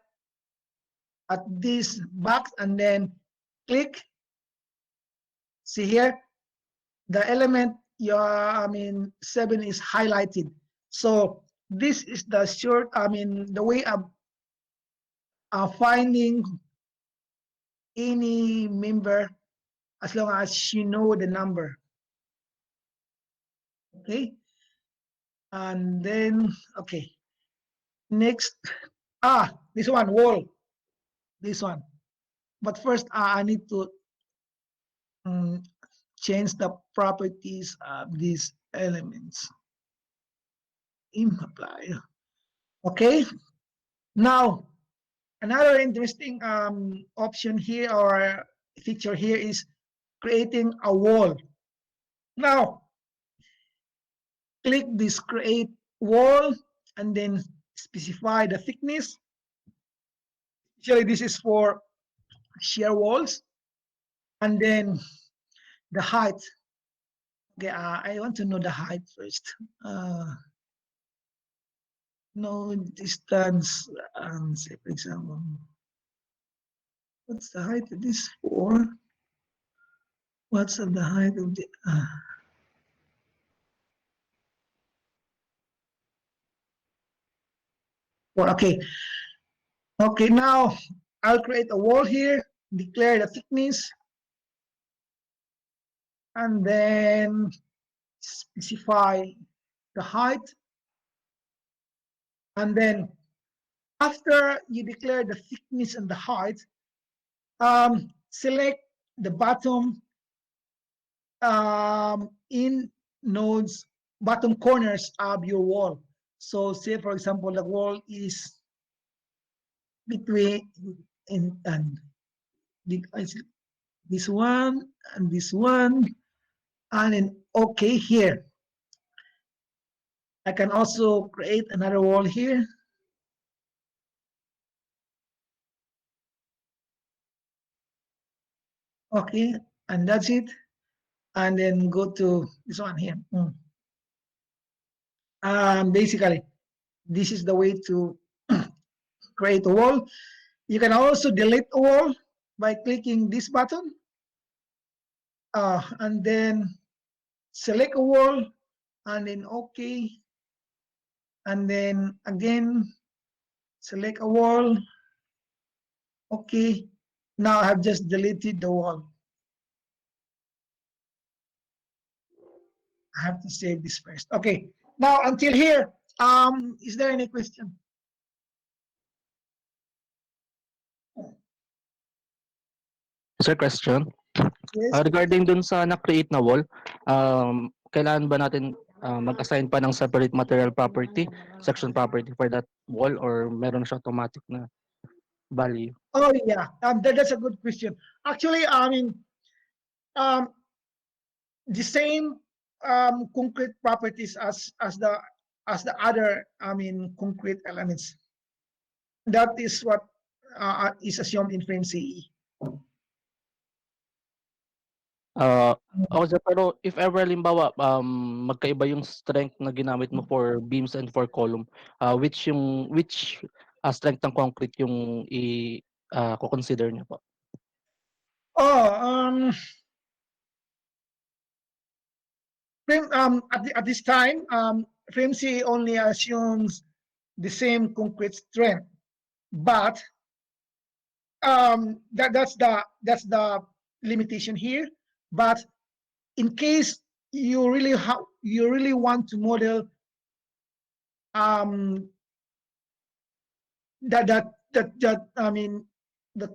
at this box and then click. See here, the element 7 is highlighted. So this is the short, the way of finding any member as long as you know the number. Okay. And then, okay. Next, this one, wall. This one. But first, I need to change the properties of these elements. Apply. Okay. Now, another interesting option here or feature here is creating a wall. Now, click this create wall and then specify the thickness. Usually this is for shear walls. And then the height. Okay, I want to know the height first. No distance, say for example, what's the height of this for? What's the height of the okay. Okay, now I'll create a wall here, declare the thickness, and then specify the height. And then after you declare the thickness and the height, select the bottom in nodes, bottom corners of your wall. So say, for example, the wall is between and this one and this one, and then okay here. I can also create another wall here. Okay, and that's it. And then go to this one here. Basically, this is the way to create a wall. You can also delete a wall by clicking this button. And then select a wall and then okay. And then again, select a wall. Okay. Now I have just deleted the wall. I have to save this first. Okay. Now until here, is there any question? Sir, question. Yes. Regarding dun sa na-create na wall, kailangan ba natin mag-assign pa ng separate material property, section property for that wall, or meron siya automatic na value? Oh yeah, that's a good question. Actually, the same concrete properties as the other concrete elements. That is what is assumed in FrameCE. Okay, sir, pero if ever halimbawa magkaiba yung strength na ginamit mo for beams and for column, which strength ng concrete yung ko-consider niyo po? At this time, FrameCE only assumes the same concrete strength, but that's the limitation here. But in case you really want to model the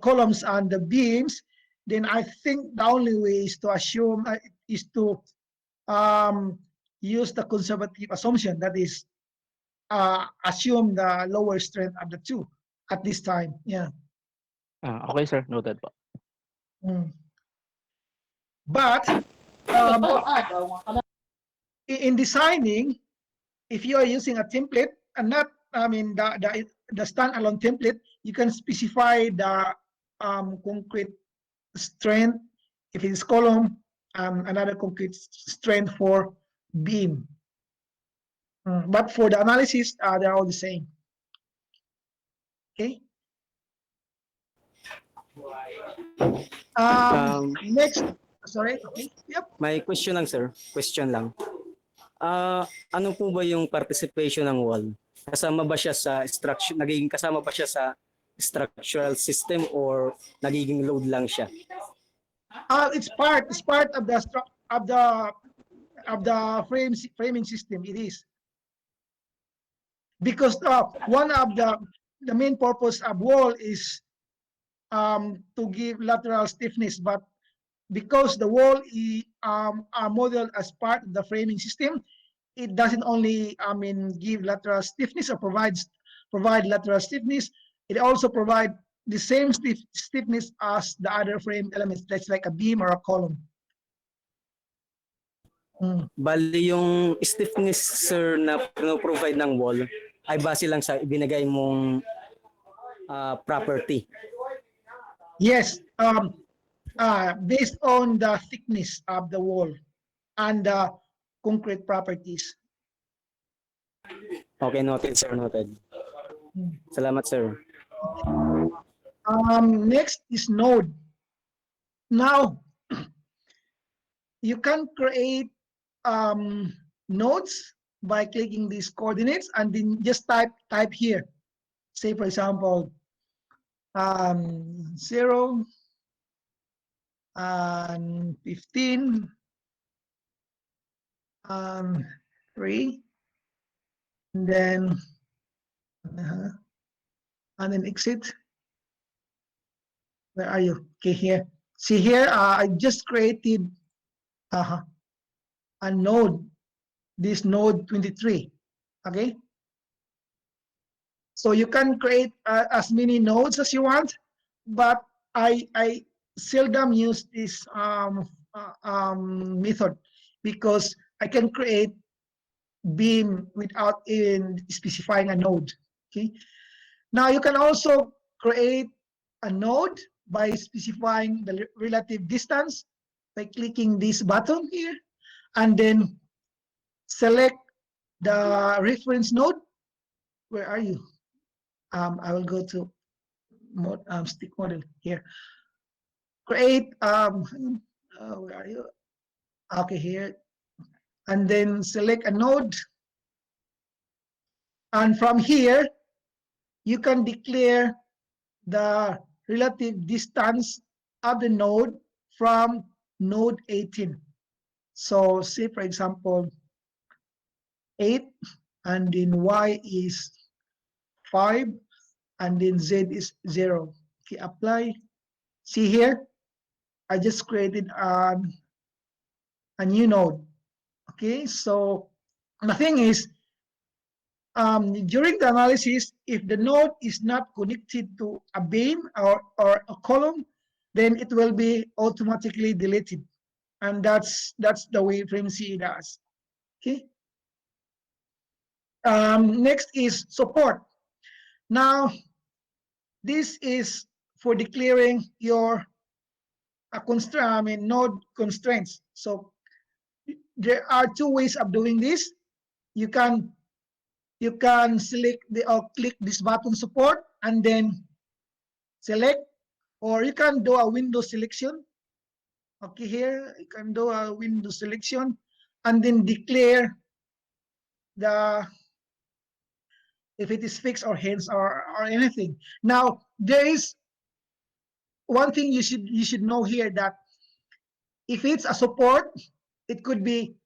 columns and the beams, then I think the only way is to assume is to use the conservative assumption, that is assume the lower strength of the two at this time. Yeah. Okay, sir, noted po. But in designing, if you are using a template and not the standalone template, you can specify the concrete strength If it is column, another concrete strength for beam. But for the analysis, they're all the same. Okay. Next, sorry. Okay. Yep. May question lang, sir. Question lang. Ano po ba yung participation ng wall? Kasama ba siya sa structure, nagiging kasama ba siya sa structural system or nagiging load lang siya? It's part of the framing system. It is because one of the main purpose of wall is to give lateral stiffness, but because the wall are modeled as part of the framing system, it doesn't only give lateral stiffness or provide lateral stiffness. It also provide the same stiffness as the other frame elements. That's like a beam or a column. Bali yung stiffness, sir, na provide ng wall ay base lang sa ibinigay mong property. Yes, based on the thickness of the wall and the concrete properties. Okay, noted, sir, noted. Salamat, sir. Next is node. Now, you can create nodes by clicking these coordinates and then just type here. Say, for example, 0 and 15 and 3, and then exit. Where are you? Okay, here. See here, I just created a node, this node 23. Okay, so you can create as many nodes as you want, but I seldom use this method because I can create beam without even specifying a node. Okay, now you can also create a node by specifying the relative distance by clicking this button here and then select the reference node. Where are you? I will go to stick model here. Create where are you? Okay, here, and then select a node, and from here you can declare the relative distance of the node from node 18. So say for example 8, and then y is 5, and then z is 0. Okay, apply. See here, I just created a new node. Okay, so the thing is, during the analysis, if the node is not connected to a beam or a column, then it will be automatically deleted, and that's the way FrameCE does. Okay. Next is support. Now, this is for declaring your node constraints. So there are two ways of doing this. You can select click this button support and then select, or you can do a window selection. Okay, here you can do a window selection and then declare if it is fixed or hence or anything. Now there is one thing you should know here, that if it's a support, it could be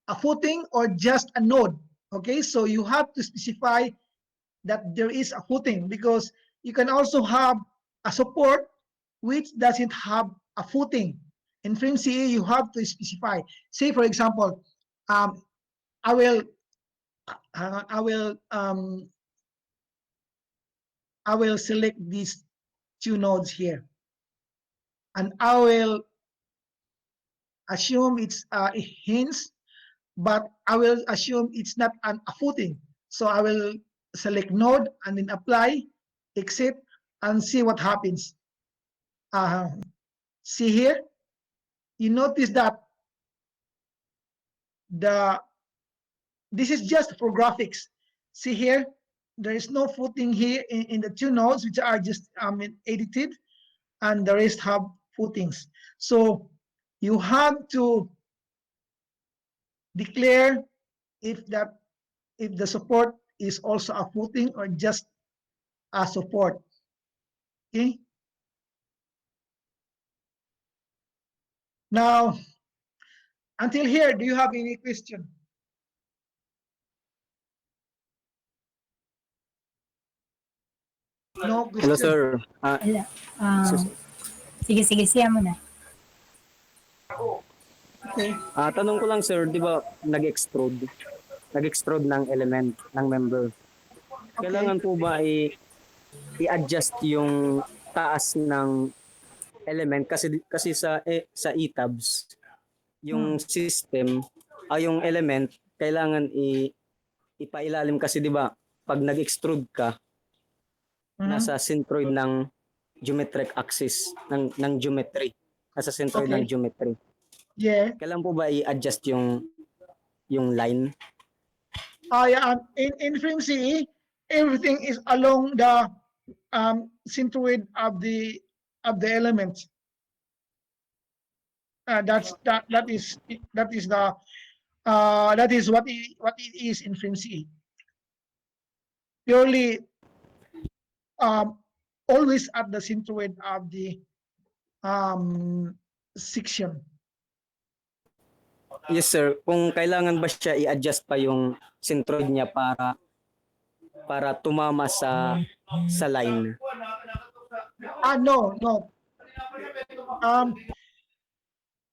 a footing or just a node. Okay, so you have to specify that there is a footing, because you can also have a support which doesn't have a footing. In FrameCE, you have to specify. Say for example, I will select these two nodes here, and I will assume it's a hinge, but I will assume it's not a footing. So I will select node and then apply, exit, and see what happens. See here, you notice that this is just for graphics. See here, there is no footing here in the two nodes, which are just edited, and the rest have footings. So you have to declare if the support is also a footing or just a support. Okay. Now, until here, do you have any question? No question. Hello sir. Wala. Sige, siya mo na. Okay. Tanong ko lang sir, di ba nag-extrude ng element ng member. Okay. Kailangan po ba i-adjust yung taas ng element kasi sa ETABS yung system yung element kailangan ipailalim kasi di ba pag nag-extrude ka nasa centroid ng geometric axis ng geometry nasa centroid ng geometry. Yeah. Kailan po ba i-adjust yung line? Yeah. In FrameCE, everything is along the centroid of the elements. That is what it is in FrameCE. Purely always at the centroid of the section. Yes sir, kung kailangan ba siya i-adjust pa yung centroid niya para tumama sa line. No.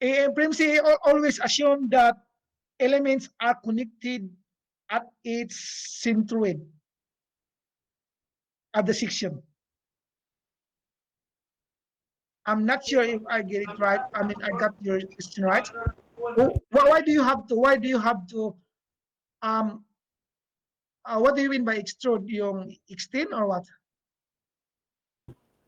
FrameCE always assume that elements are connected at its centroid of the section. I'm not sure if I get it right. I mean, I got your question right. Why do you have to? What do you mean by extrude? Yung extend or what?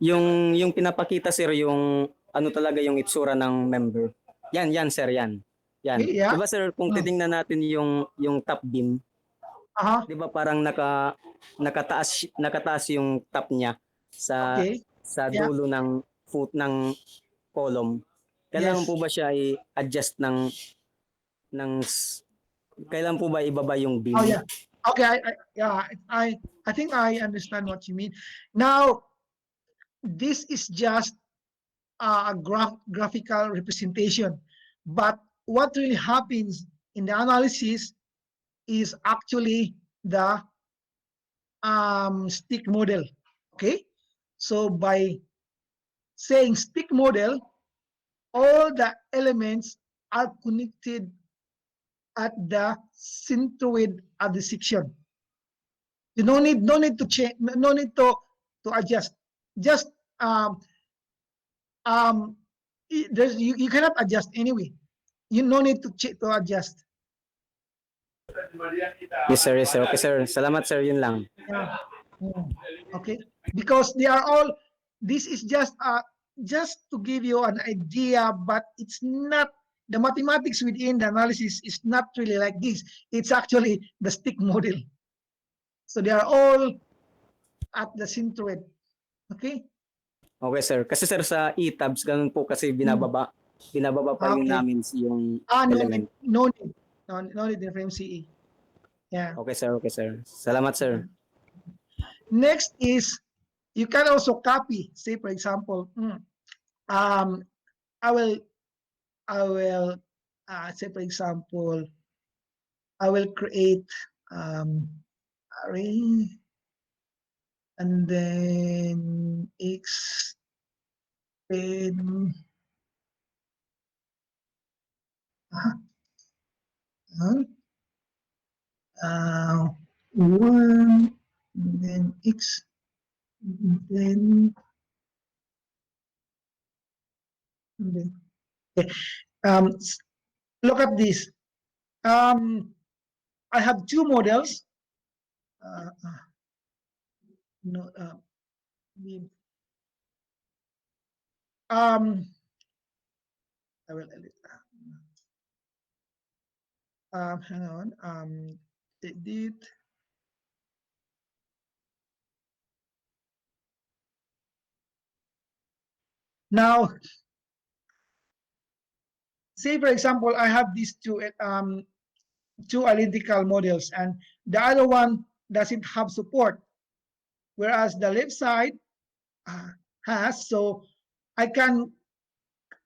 Yung pinapakita sir yung ano talaga yung itsura ng member. Yan sir, yan. Okay, yeah. Diba sir, kung titingnan natin yung top beam, diba parang nakataas yung top niya sa dulo ng foot ng column. Kailangan po ba siya i-adjust ng kailan po ba ibaba yung beam? Oh yeah. Okay, I think I understand what you mean. Now, this is just a graphical representation, but what really happens in the analysis is actually the stick model. Okay, so by saying stick model, all the elements are connected at the centroid of the section. You no need to change, no need to adjust. Just you cannot adjust anyway. You no need to adjust. Yes sir. Okay sir. Salamat sir, yun lang. Yeah. Okay, because they are all. This is just to give you an idea, but it's not. The mathematics within the analysis is not really like this. It's actually the stick model. So they are all at the centroid. Okay? Okay sir. Kasi sir sa ETABS ganun po kasi binababa pa rin namin yung element. No need in FrameCE. Yeah. Okay sir. Salamat sir. Next is you can also copy. Say for example, I will say for example, I will create array and then extend one and then x then okay. Look at this. I have two models. I will edit. Hang on. Edit. Now, say for example, I have these two identical models, and the other one doesn't have support, whereas the left side has. So I can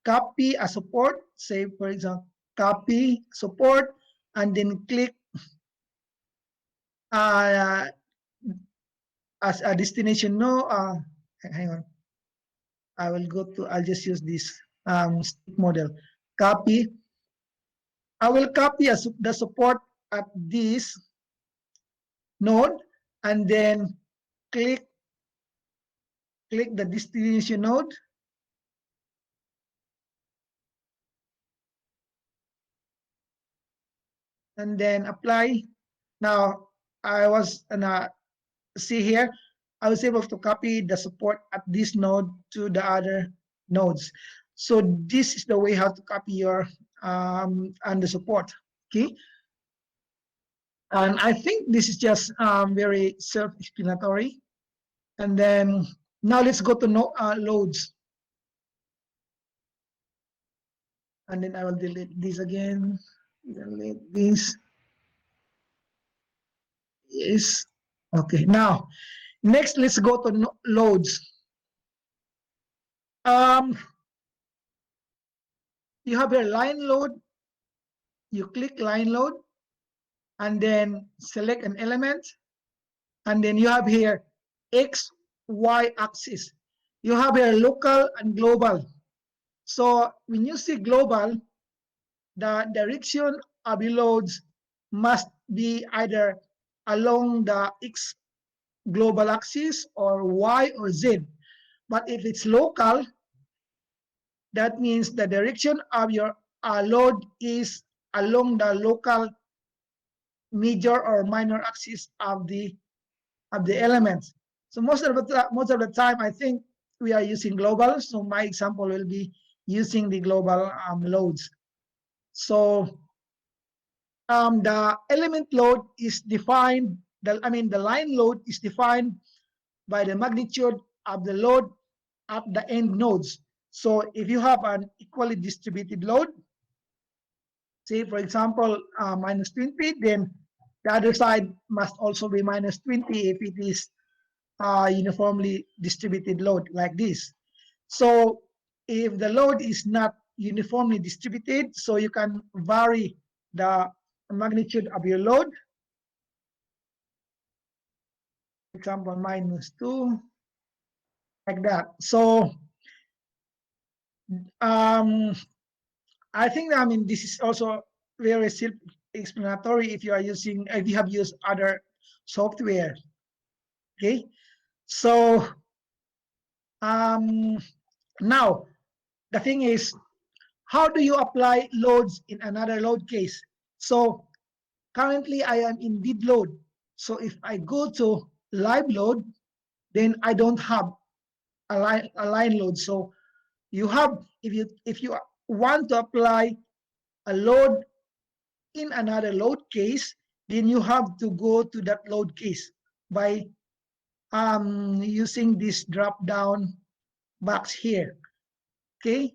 copy a support. Say for example, copy support, and then click as a destination. No, hang on. I will go to. I'll just use this stick model. Copy. I will copy the support at this node, and then click the destination node, and then apply. Now I was see here, I was able to copy the support at this node to the other nodes. So this is the way how to copy your and the support. Okay, and I think this is just very self-explanatory. And then now let's go to loads. And then I will delete this again. Delete this. Yes. Okay. Now, next, let's go to loads. You have your line load. You click line load, and then select an element, and then you have here X, Y axis. You have here local and global. So when you see global, the direction of the loads must be either along the X global axis or Y or Z. But if it's local, that means the direction of your load is along the local major or minor axis of the elements. So most of the time, I think we are using global. So my example will be using the global loads. So the element load is defined. The line load is defined by the magnitude of the load at the end nodes. So if you have an equally distributed load, say for example minus 20, then the other side must also be minus 20 if it is uniformly distributed load like this. So if the load is not uniformly distributed, so you can vary the magnitude of your load. For example, minus 2, like that. So I think this is also very self-explanatory if you have used other software. Okay, so now the thing is, how do you apply loads in another load case? So currently I am in dead load. So if I go to live load, then I don't have a line load. So you have, if you want to apply a load in another load case, then you have to go to that load case by using this drop down box here. Okay,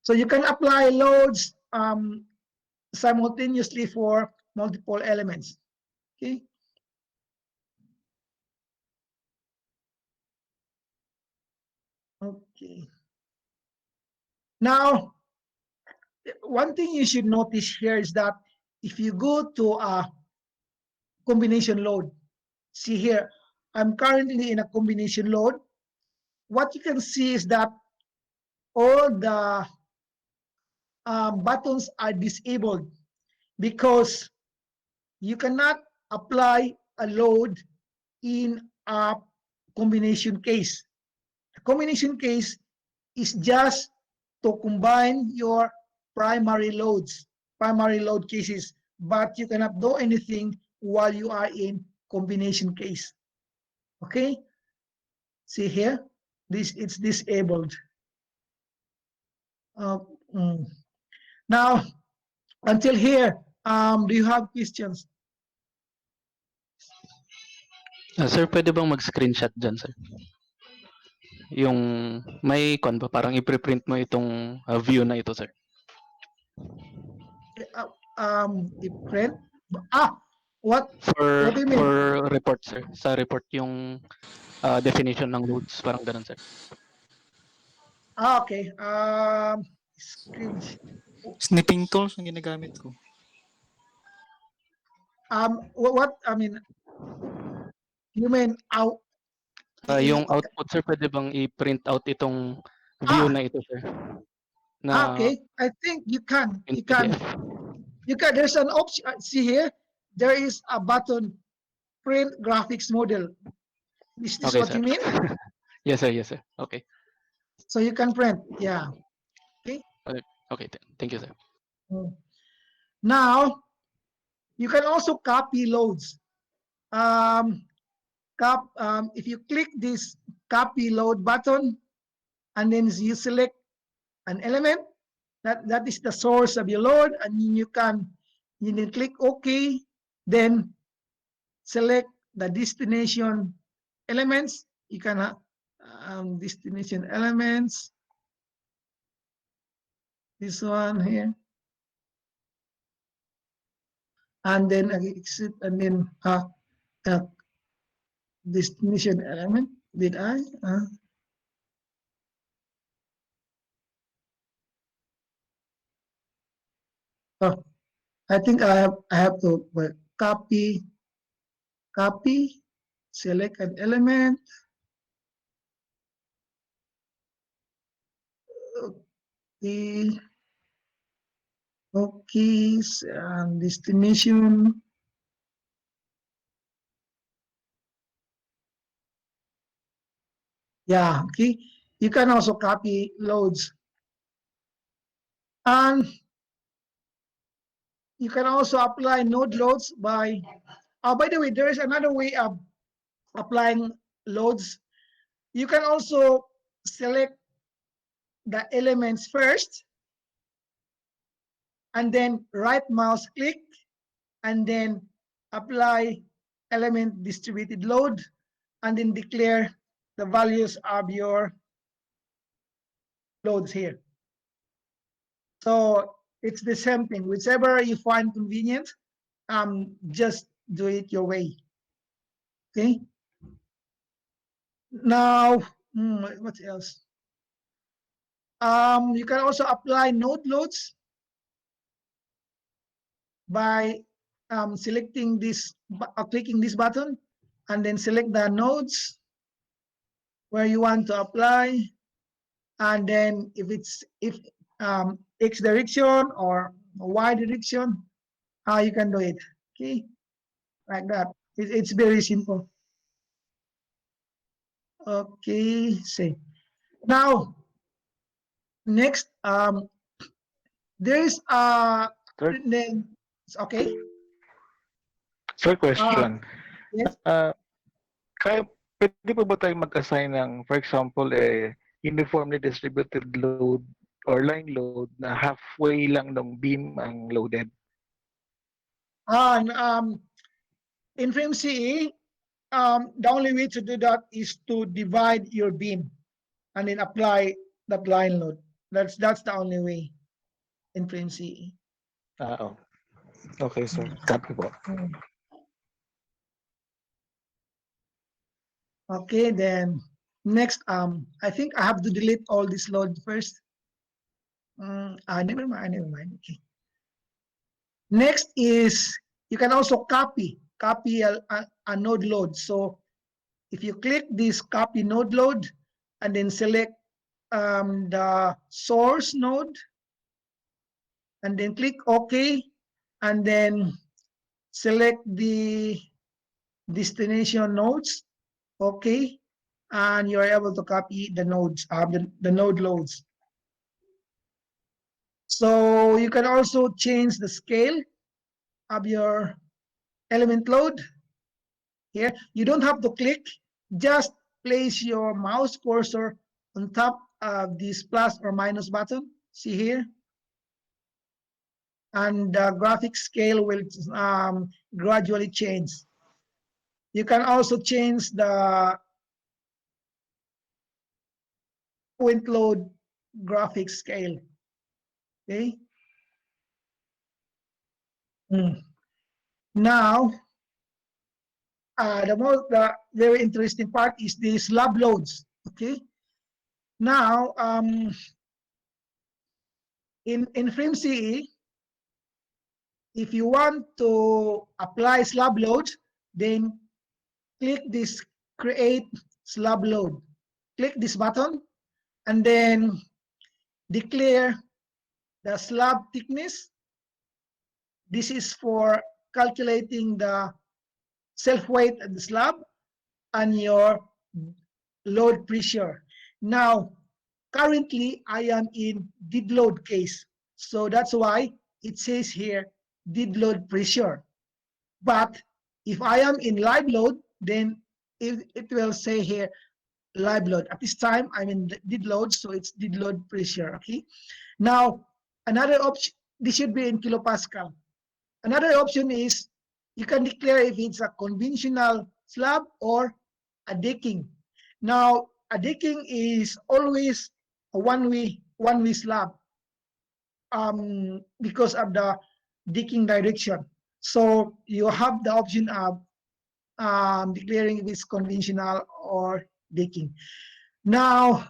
so you can apply loads simultaneously for multiple elements. Okay, now one thing you should notice here is that if you go to a combination load, see here, I'm currently in a combination load. What you can see is that all the buttons are disabled because you cannot apply a load in a combination case. A combination case is just to combine your primary load cases, but you cannot do anything while you are in combination case. Okay, see here, it's disabled. Uh, mm. Now, until here, do you have questions? Sir, pwede bang mag-screenshot dyan, sir? Yung may kon ba parang i-preprint mo itong view na ito, sir. I-print? What For do you mean? for report, sir. Sa report yung definition ng loads, parang ganun, sir. Okay. Screen. Snipping tools ang ginagamit ko. What I mean, you mean out? Yung output, sir, pwede bang i-print out itong view na ito, sir? Na Okay. I think you can. in You can. PDF. You can. There's an option. See here. There is a button. Print graphics model. Is this Okay, what sir. you mean? Yes, sir. Yes, sir. Okay. So you can print. Yeah. Okay. Thank you, sir. Now you can also copy loads. If you click this copy load button and then you select an element that is the source of your load, and you can click OK, then select the destination elements. You can have destination elements, this one here, and then exit, and then destination element. Did I? Oh, I think I have to copy, select an element. The okay, destination. Yeah, okay. You can also copy loads. And you can also apply node loads by the way, there is another way of applying loads. You can also select the elements first and then right mouse click and then apply element distributed load and then declare the values of your loads here. So it's the same thing. Whichever you find convenient, just do it your way. Okay. Now, what else? You can also apply node loads by selecting this, clicking this button, and then select the nodes where you want to apply, and then if it's X direction or Y direction, how you can do it. Okay, like that. It's very simple. Okay, see. Now, next, there is Sir? then okay. Sir, question. Yes. Kaya pwede po ba tayo mag-assign ng, for example, uniformly distributed load or line load na halfway lang ng beam ang loaded? In FrameCE, the only way to do that is to divide your beam and then apply that line load. That's the only way in FrameCE. Oh. Okay, sir. Copy po. Okay, then next, I think I have to delete all this load first. Never mind. Okay. Next is you can also copy a node load. So if you click this copy node load and then select the source node and then click OK and then select the destination nodes, OK, and you're able to copy the nodes, the node loads. So you can also change the scale of your element load. Here, you don't have to click, just place your mouse cursor on top of this plus or minus button. See here? And the graphic scale will gradually change. You can also change the point load graphic scale. Okay. Now, the very interesting part is the slab loads. Okay. Now, in FrameCE, if you want to apply slab loads, then click this create slab load. Click this button and then declare the slab thickness. This is for calculating the self-weight of the slab and your load pressure. Now, currently I am in dead load case. So that's why it says here dead load pressure. But if I am in live load, then it will say here live load. At this time, I'm in dead load, so it's dead load pressure. Okay. Now, another option, this should be in kilopascal. Another option is you can declare if it's a conventional slab or a decking. Now, a decking is always a one-way slab because of the decking direction. So you have the option of declaring if it's conventional or decking. Now,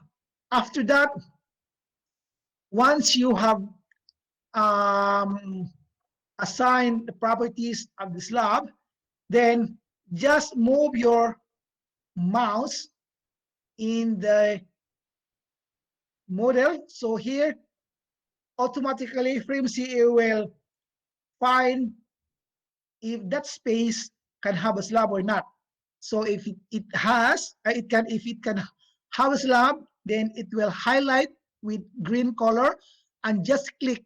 after that, once you have assigned the properties of the slab, then just move your mouse in the model. So here, automatically FrameCE will find if that space can have a slab or not. So if it can have a slab, then it will highlight with green color and just click.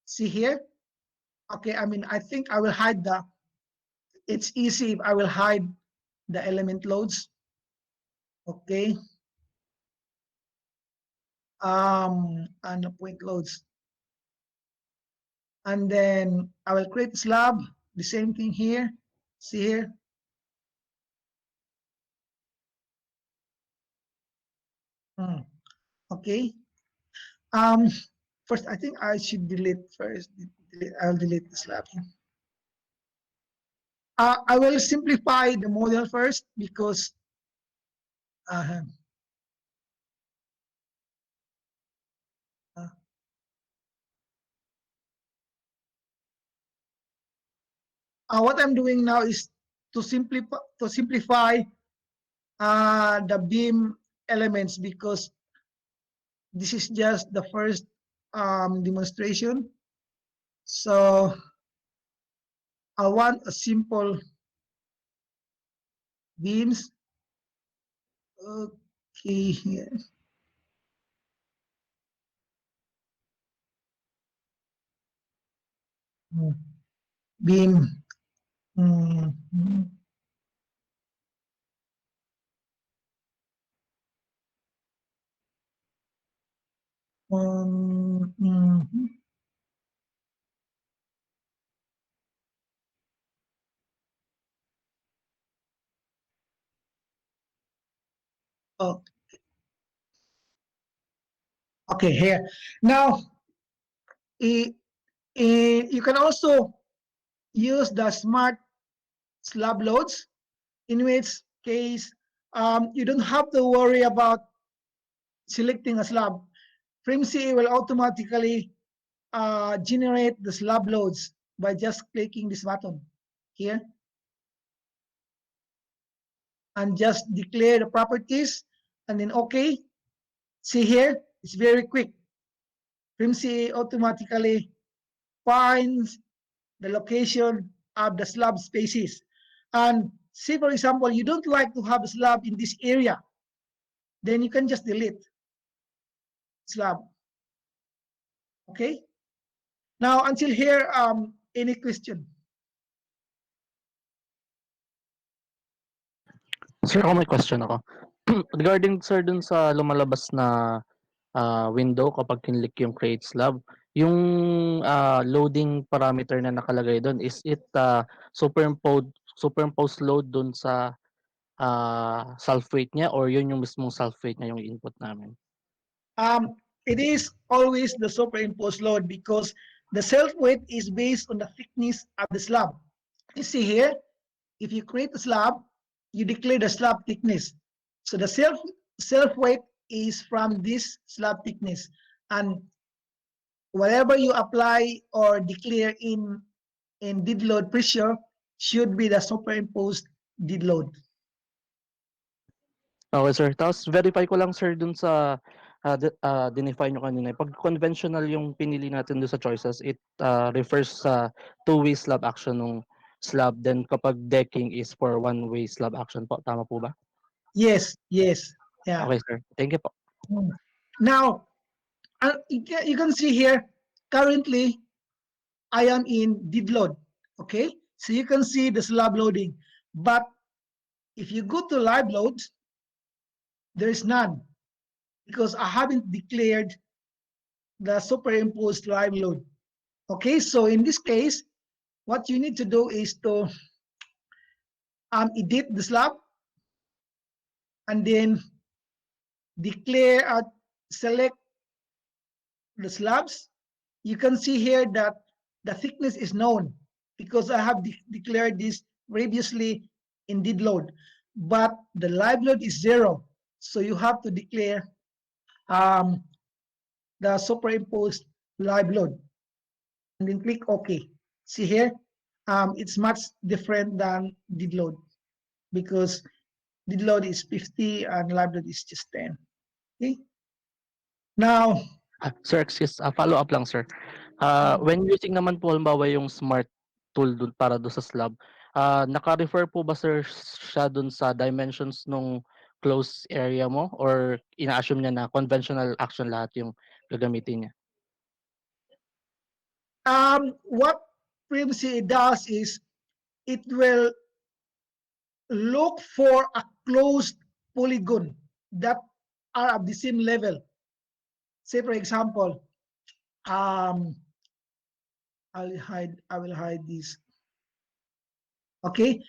See here? Okay, I think I will hide it's easy if I will hide the element loads. Okay. And the point loads. And then I will create a slab, the same thing here. See here? Okay. First, I think I should delete first. I'll delete the slab. I will simplify the model first because what I'm doing now is to simplify the beam elements because this is just the first demonstration. So I want a simple beams. Okay, here. Beam. Oh. Okay, here. Now, you can also use the smart slab loads, in which case you don't have to worry about selecting a slab. FrameCE will automatically generate the slab loads by just clicking this button here and just declare the properties and then okay. See here, it's very quick. FrameCE automatically finds the location of the slab spaces. And say, for example, you don't like to have a slab in this area, then you can just delete slab. Okay? Now, until here, any question? Sir, ako may question ako. Regarding, sir, dun sa lumalabas na window kapag kinlik yung create slab. Yung loading parameter na nakalagay doon, is it superimposed load doon sa self-weight niya, or yun yung mismong self-weight niya yung input namin? It is always the superimposed load because the self weight is based on the thickness of the slab. You see here, if you create a slab, you declare the slab thickness. So the self weight is from this slab thickness, and whatever you apply or declare in dead load pressure should be the superimposed dead load. Okay, sir. Tapos verify ko lang, sir, dun sa dinefine nyo kanina. Pag conventional yung pinili natin dun sa choices, it refers sa two-way slab action ng slab. Then kapag decking is for one-way slab action po. Tama po ba? Yes, yes, yeah. Okay, sir. Thank you po. Now, you can see here, currently, I am in dead load, okay? So you can see the slab loading. But if you go to live load, there is none because I haven't declared the superimposed live load. Okay, so in this case, what you need to do is to edit the slab and then declare, select the slabs. You can see here that the thickness is known because I have declared this previously in dead load, but the live load is 0. So you have to declare the superimposed live load and then click OK. See here, it's much different than dead load because dead load is 50 and live load is just 10. Okay. Now, Sir, excuse, follow up lang, sir. When using naman po halimbawa yung smart tool dun para do sa slab, naka-refer po ba, sir, siya dun sa dimensions nung close area mo, or ina-assume niya na conventional action lahat yung gagamitin niya? what FrameCE does is it will look for a closed polygon that are of the same level. Say, for example, I will hide this. Okay.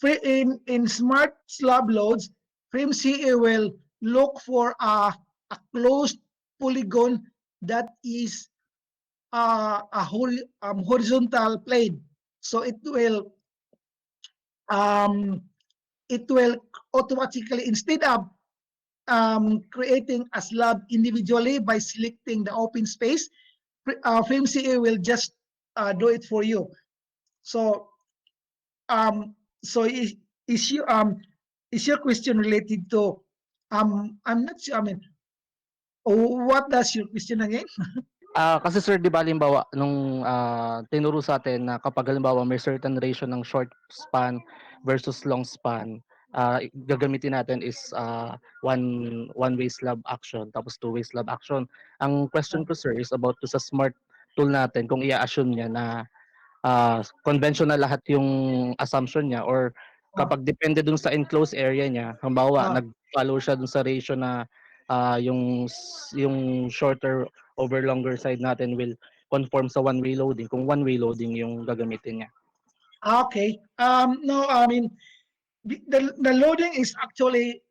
In smart slab loads, FrameCE will look for a closed polygon that is a horizontal plane. So it will automatically, instead of creating a slab individually by selecting the open space, FrameCE will just do it for you. So is your question related to I'm not sure, I mean, what does your question again? Kasi sir, di ba halimbawa nung tinuro sa atin na kapag halimbawa may certain ratio ng short span versus long span, gagamitin natin is one-way slab action tapos two-way slab action. Ang question ko, sir, is about to sa smart tool natin, kung i-assume niya na conventional lahat yung assumption niya, or kapag depende dun sa enclosed area niya, halimbawa nag-follow siya dun sa ratio na yung shorter over longer side natin will conform sa one-way loading, kung one-way loading yung gagamitin niya. Okay. No, I mean, the loading is actually,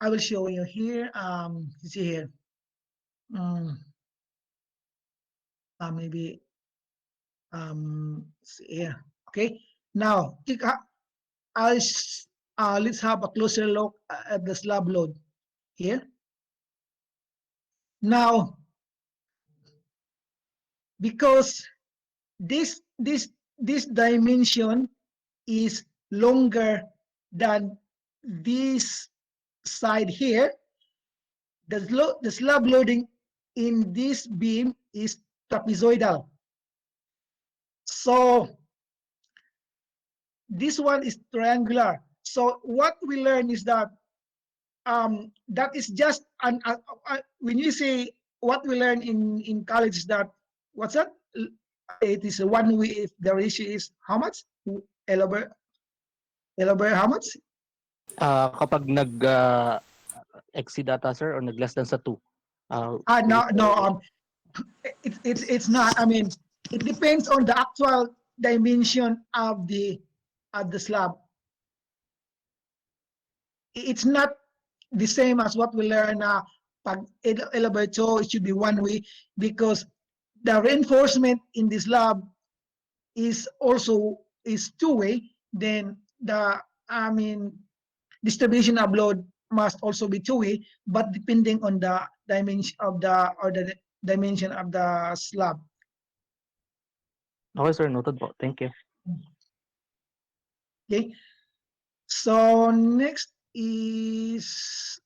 I will show you here. You see here. Maybe see here. Okay. Now, let's have a closer look at the slab load here. Now, because this dimension is longer than this side here, the slab loading in this beam is trapezoidal. So this one is triangular. So what we learn is that that is just when you say what we learn in college is that what's that? It is a one way if the ratio is how much? Elaborate how much? Kapag nag-exceed data, sir, or nag-less than sa 2? No, no, it's not. I mean, it depends on the actual dimension of the slab. It's not the same as what we learn pag elevator. It should be one way because the reinforcement in the slab is also is two way. Then the distribution of load must also be two way, but depending on the dimension of the dimension of the slab. Okay, sir. Noted po. Thank you. Okay. So next is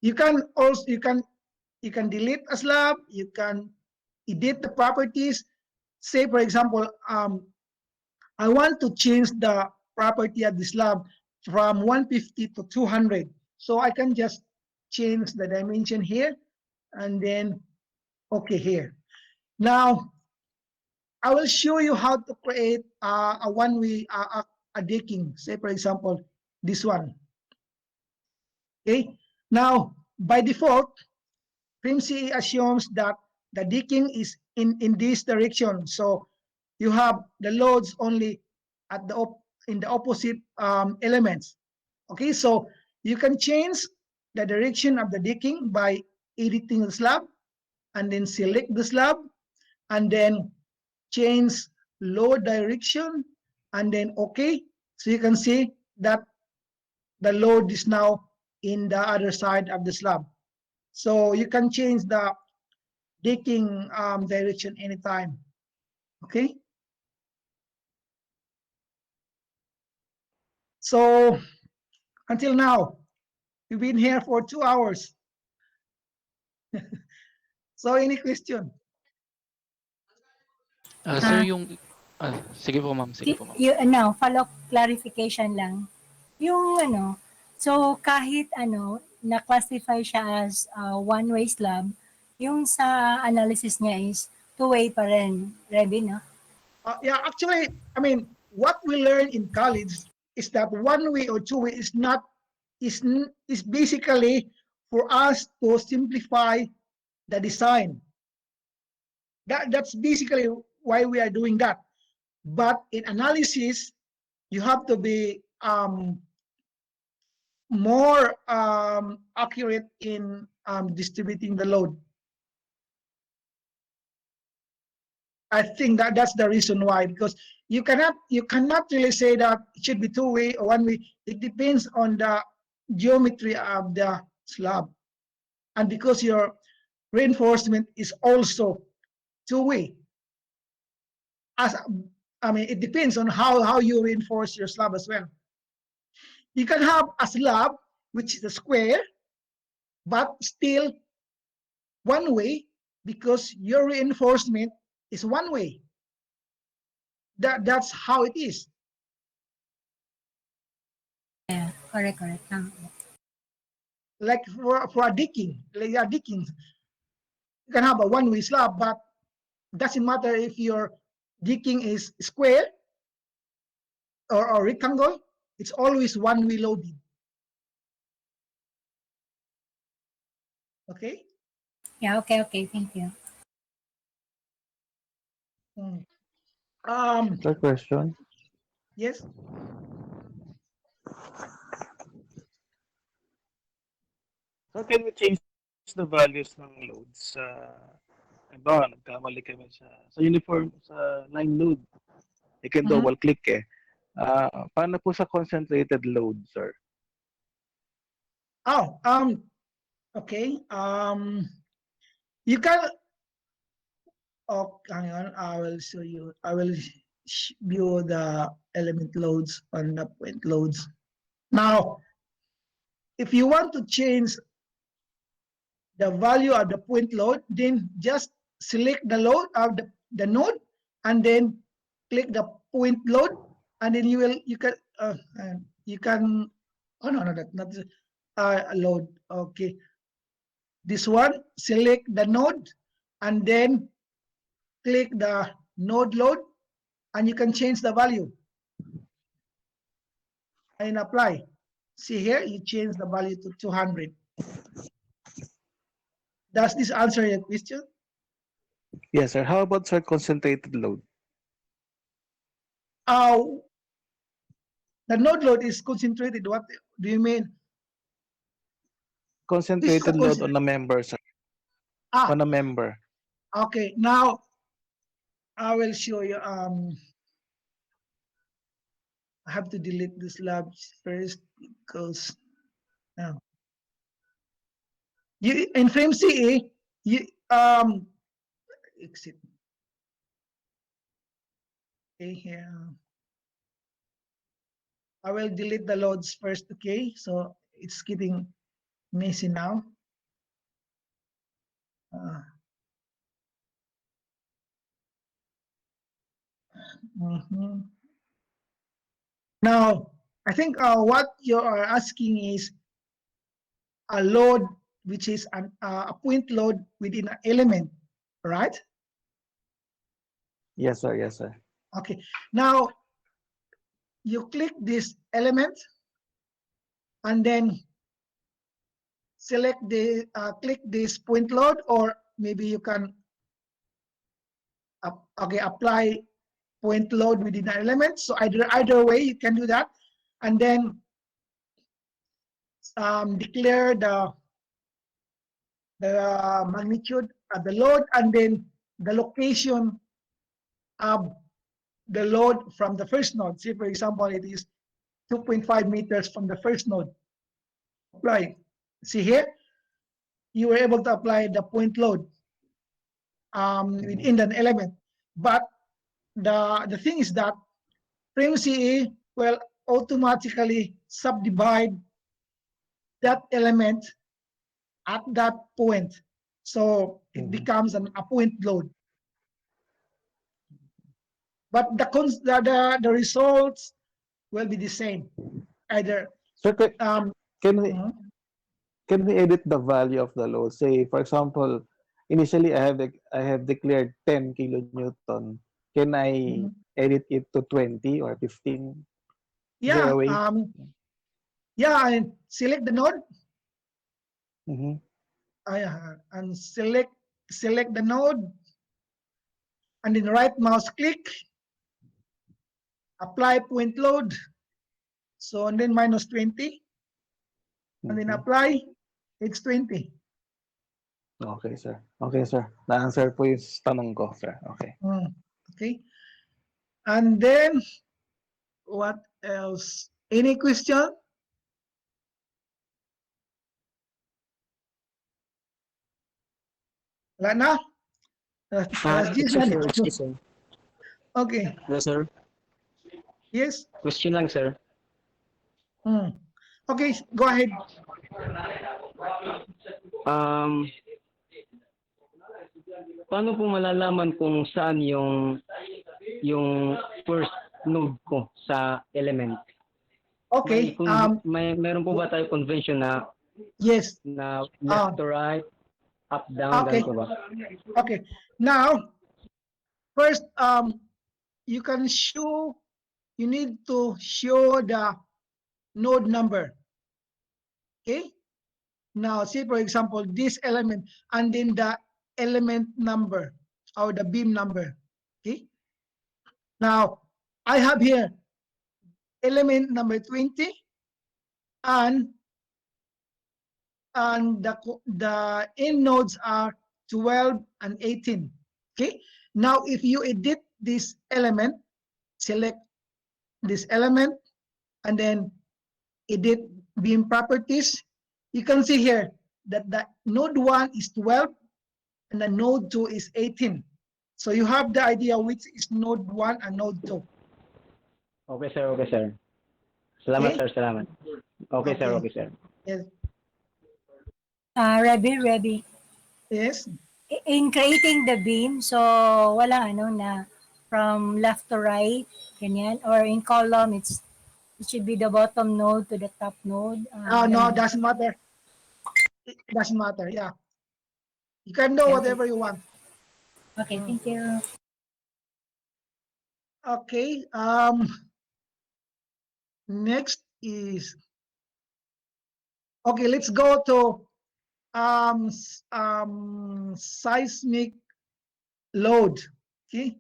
you can also you can delete a slab, you can edit the properties. Say for example, I want to change the property of the slab from 150 to 200. So I can just change the dimension here and then okay here. Now I will show you how to create a one-way a decking. Say for example, this one. Okay. Now by default, FrameCE assumes that the decking is in this direction. So you have the loads only at the in the opposite elements. Okay, so you can change the direction of the decking by editing the slab and then select the slab and then change load direction and then okay. So you can see that the load is now in the other side of the slab. So you can change the decking direction anytime. Okay. So until now, we've been here for 2 hours. So any question? Sir, yung sige po ma'am, sige po ma'am. Follow clarification lang. Yung so kahit na-classify siya as one-way slab, yung sa analysis niya is two-way pa rin, Reby, no? Yeah, actually, I mean, what we learn in college is that one way or two way is not is basically for us to simplify the design. That's basically why we are doing that. But in analysis, you have to be more accurate in distributing the load. I think that's the reason why, because you cannot really say that it should be two way or one way. It depends on the geometry of the slab, and because your reinforcement is also two way. It depends on how you reinforce your slab as well. You can have a slab which is a square, but still one way because your reinforcement is one way. That's how it is. Yeah, correct. Like for a decking, you can have a one-way slab, but it doesn't matter if your decking is square or rectangle, it's always one-way loaded. Okay? Yeah, okay, thank you. Third question. Yes? So can we change the values ng loads? Halimbawa, nagkamali kami sa uniform, sa line load. You can double click eh. Paano po sa concentrated load, sir? Oh, okay. You can. Oh, hang on. I will show you. I will view the element loads and the point loads. Now, if you want to change the value of the point load, then just select the load of the node and then click the point load, and then you can oh no, that's not load. Okay, this one, select the node and then click the node load, and you can change the value and apply. See here, you change the value to 200. Does this answer your question? Yes, sir. How about, sir, concentrated load? Uh, the node load is concentrated. What do you mean? This is a Concentrated load on a member, sir. ah, On a member. okay. Now I will show you. I have to delete this labs first because you in FrameCE you exit. Okay, here. I will delete the loads first. Okay, so it's getting messy now. Mhm. Now, I think what you are asking is a load which is a point load within an element, right? Yes, sir. Yes, sir. Okay. Now, you click this element and then select the click this point load, or maybe you can okay, apply point load within an element. So either way you can do that, and then declare the magnitude of the load and then the location of the load from the first node. Say for example it is 2.5 meters from the first node. Apply. See here, you were able to apply the point load within an element. But the thing is that FrameCE will automatically subdivide that element at that point. So it becomes a point load. But the results will be the same. Either Sir, can we mhm. can we edit the value of the load? Say, for example, initially I have declared 10 kilonewton. Can I edit it to 20 or 15? Is there Yeah, a way? yeah, and select the node. Mm-hmm. And select the node, and then right mouse click, apply point load. So and then minus 20, and then apply. It's 20. Okay, sir. Okay, sir. Na-answer po yung tanong ko, sir. Okay. Okay. And then what else? Any question? Wala na? Alas 10 na. Excuse, sir. Okay. Yes, sir. Yes. Question lang, sir. Okay, go ahead. Paano po malalaman kung saan yung first node ko sa element? Okay. Meron po ba tayo convention na Yes. na left to right, up down, Okay. ganito ba? Okay. Now, first, you need to show the node number. Okay. Now, say for example, this element and then the element number or the beam number. Okay. Now, I have here element number 20 and the end nodes are 12 and 18. Okay. Now, if you edit this element, select this element and then edit beam properties, you can see here that the node 1 is 12 and the node 2 is 18. So you have the idea which is node 1 and node 2. Okay, sir. Okay, sir. Salamat, Okay? sir. Salamat. Okay, sir. Okay, sir. Yes. Reby. Yes. In creating the beam, so wala na from left to right, ganyan, or in column, it should be the bottom node to the top node. No, doesn't matter. It doesn't matter. Yeah. You can do whatever you want. Okay, thank you. Okay. Next is Okay, let's go to seismic load. Okay.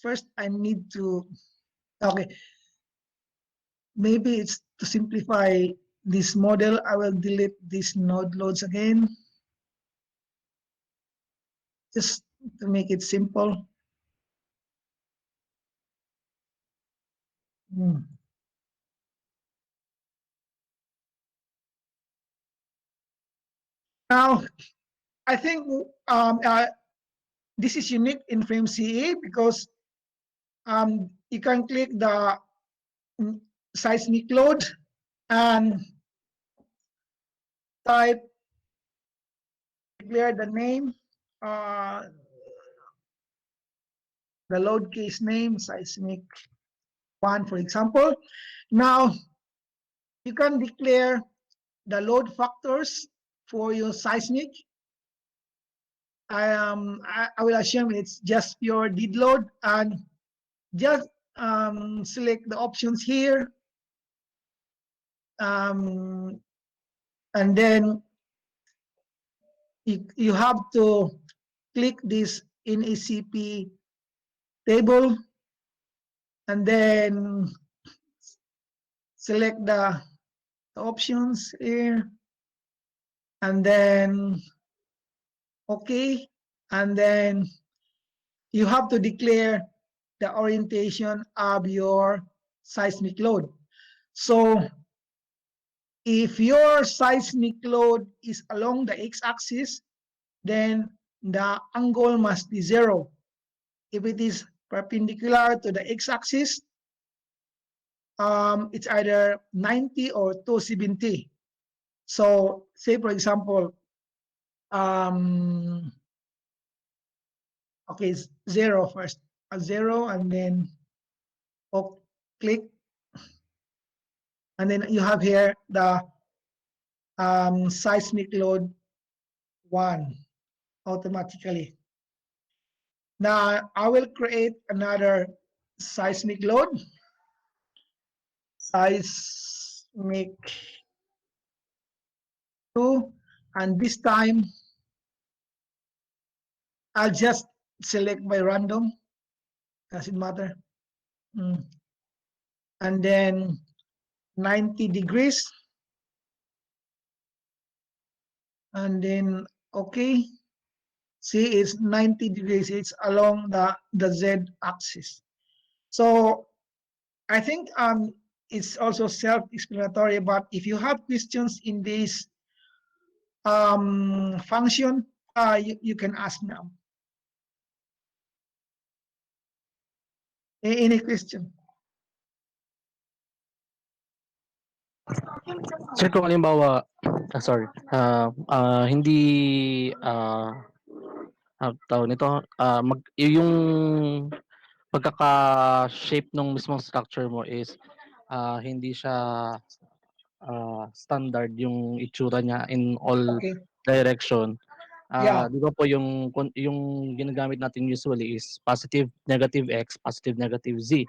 First I need to, okay, maybe it's to simplify this model, I will delete these node loads again, just to make it simple. Now, I think this is unique in FrameCE because you can click the seismic load and type, declare the name, the load case name, seismic 1, for example. Now, you can declare the load factors for your seismic. I will assume it's just pure dead load, and just select the options here, and then you have to click this NACP table, and then select the options here, and then okay, and then you have to declare the orientation of your seismic load. So if your seismic load is along the x-axis, then the angle must be 0. If it is perpendicular to the x-axis, it's either 90 or 270. So say for example, okay, 0 first, a 0, and then click, and then you have here the seismic load 1 automatically. Now I will create another seismic load, seismic 2, and this time I'll just select by random, doesn't matter. And then 90 degrees, and then okay, see, it's 90 degrees, it's along the Z axis. So I think it's also self-explanatory, but if you have questions in this function, you can ask now. Any question? Sir, kung halimbawa, hindi, tawag nito, yung pagkaka-shape ng mismong structure mo is hindi siya standard yung itsura niya in all Okay. direction. Yeah. Di ba po yung ginagamit natin usually is positive, negative X, positive, negative Z.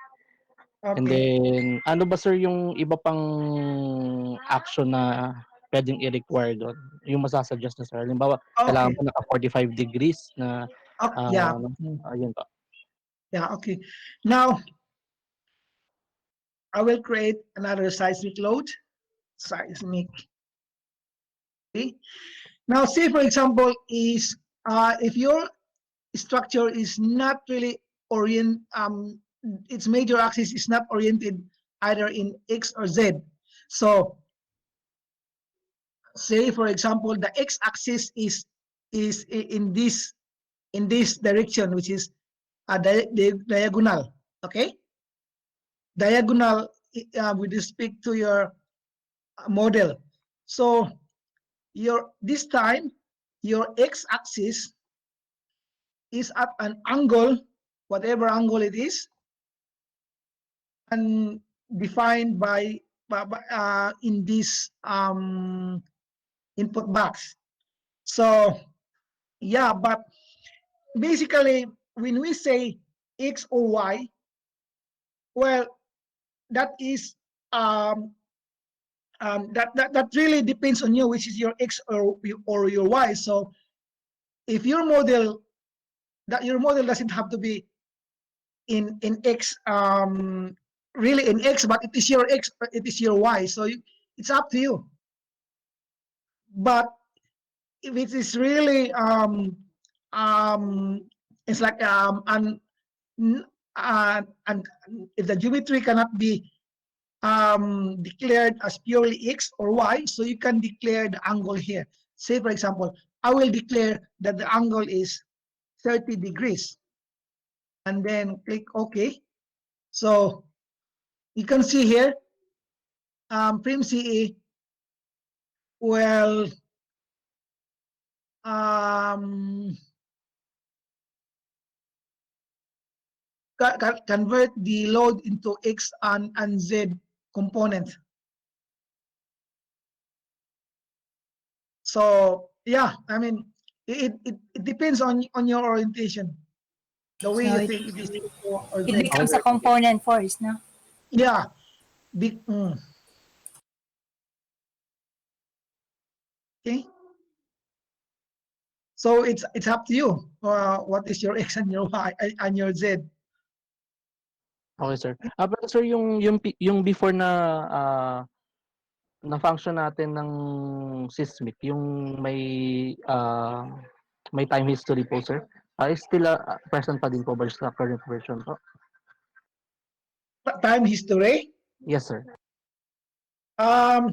And Okay. then, ano ba sir yung iba pang action na pwedeng i-require doon? Yung masasuggest na sir. Halimbawa, kailangan Okay. mo naka 45 degrees na, Yeah. ayun pa. Yeah, okay. Now, I will create another seismic load, seismic. Okay. Now, say for example, is if your structure is not really its major axis is not oriented either in X or Z. So, say for example, the x-axis is in this direction, which is a diagonal. Okay, diagonal with respect to your model. So this time your x-axis is at an angle, whatever angle it is, and defined by in this input box. So yeah, but basically when we say X or Y, well, that is that really depends on you, which is your X or your Y. So if your model doesn't have to be in X, really in X, but it is your X, it is your Y. So it's up to you. But if it is really it's like and if the geometry cannot be declared as purely X or Y, so you can declare the angle here. Say, for example, I will declare that the angle is 30 degrees and then click OK. So you can see here, FrameCE will convert the load into X and Z component. So yeah, I mean, it depends on your orientation, the way So you think it is X or it Z. becomes a component first, no? Yeah. Okay. So it's up to you. What is your X and your Y and your Z? Okay, sir. Pero sir, yung before na function natin ng seismic, yung may time history po, sir. Is still present pa din po ba sa current version po? Time history? Yes, sir. Are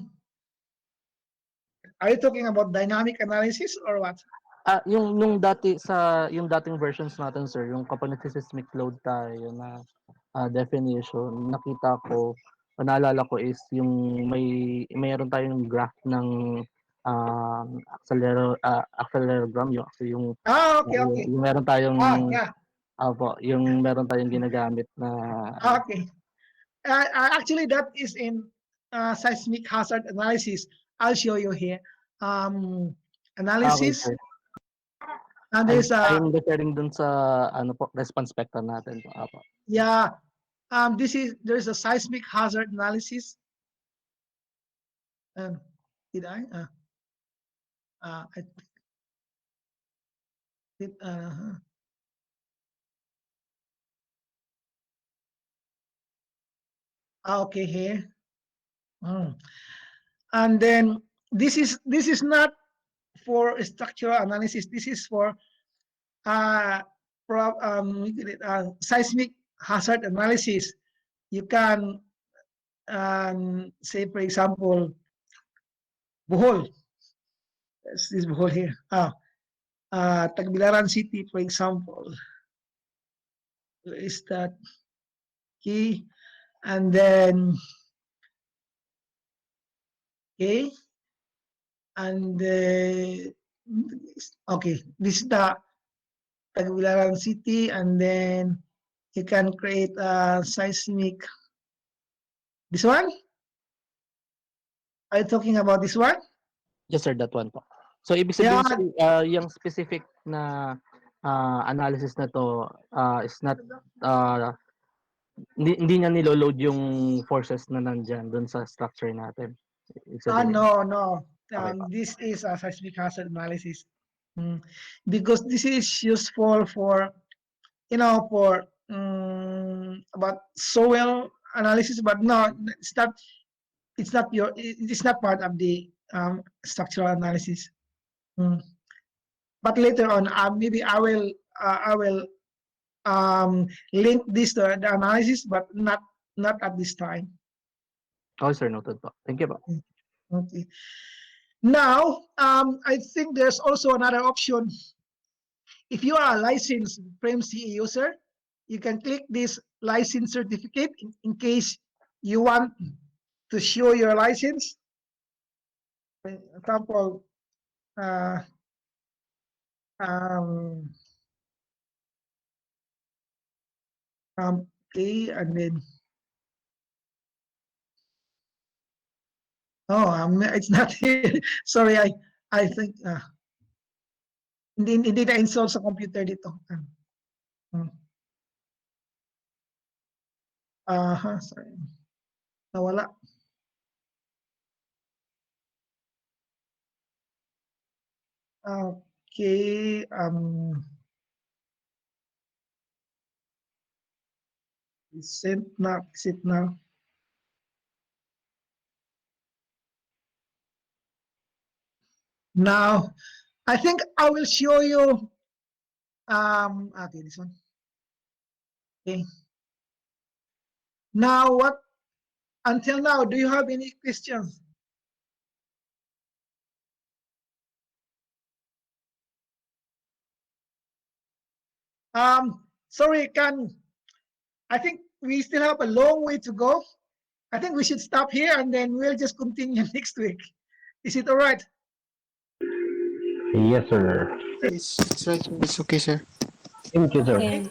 you talking about dynamic analysis or what? Yung dating versions natin, sir, yung kapag nagsi-seismic load tayo na definition, nakita ko, naalala ko is yung mayroon tayong graph ng accelerogram, yung okay. yung meron tayong Yeah. yung meron tayong ginagamit na Okay. Actually, that is in seismic hazard analysis. I'll show you here. Analysis. Okay, And there's I'm referring dun sa response spectrum natin po. Yeah. There's a seismic hazard analysis. Did I? I did. Okay, here. And then this is not for structural analysis. This is for seismic hazard analysis. You can say, for example, Bohol. This is Bohol here. Tagbilaran City, for example. Where is that key? And then okay, and okay, this is the Tagbilaran City, and then you can create a seismic. This one? Are you talking about this one? Yes, sir, that one po. So, ibig sabihin, yung specific na analysis na to is not, hindi niya niloload yung forces na nandyan dun sa structure natin. No. Okay, This is a seismic hazard analysis. Because this is useful for, for about soil analysis, but no, it's not part of the structural analysis. But later on, maybe I will link this to the analysis, but not at this time. Oh, sir, noted po. Thank you po. Okay. Now, I think there's also another option. If you are a licensed FrameCE user, you can click this license certificate in case you want to show your license. For example, okay, and then it's not here. Sorry, I think hindi na-install sa computer dito. Sorry. Nawala. Okay. Is it now? Is it now? Now, I think I will show you. Okay, this one. Okay. Now, what? Until now, do you have any questions? Sorry, I think we still have a long way to go. I think we should stop here and then we'll just continue next week. Is it all right? Yes, sir. It's right, sir. It's okay, sir. Thank you, sir. Okay.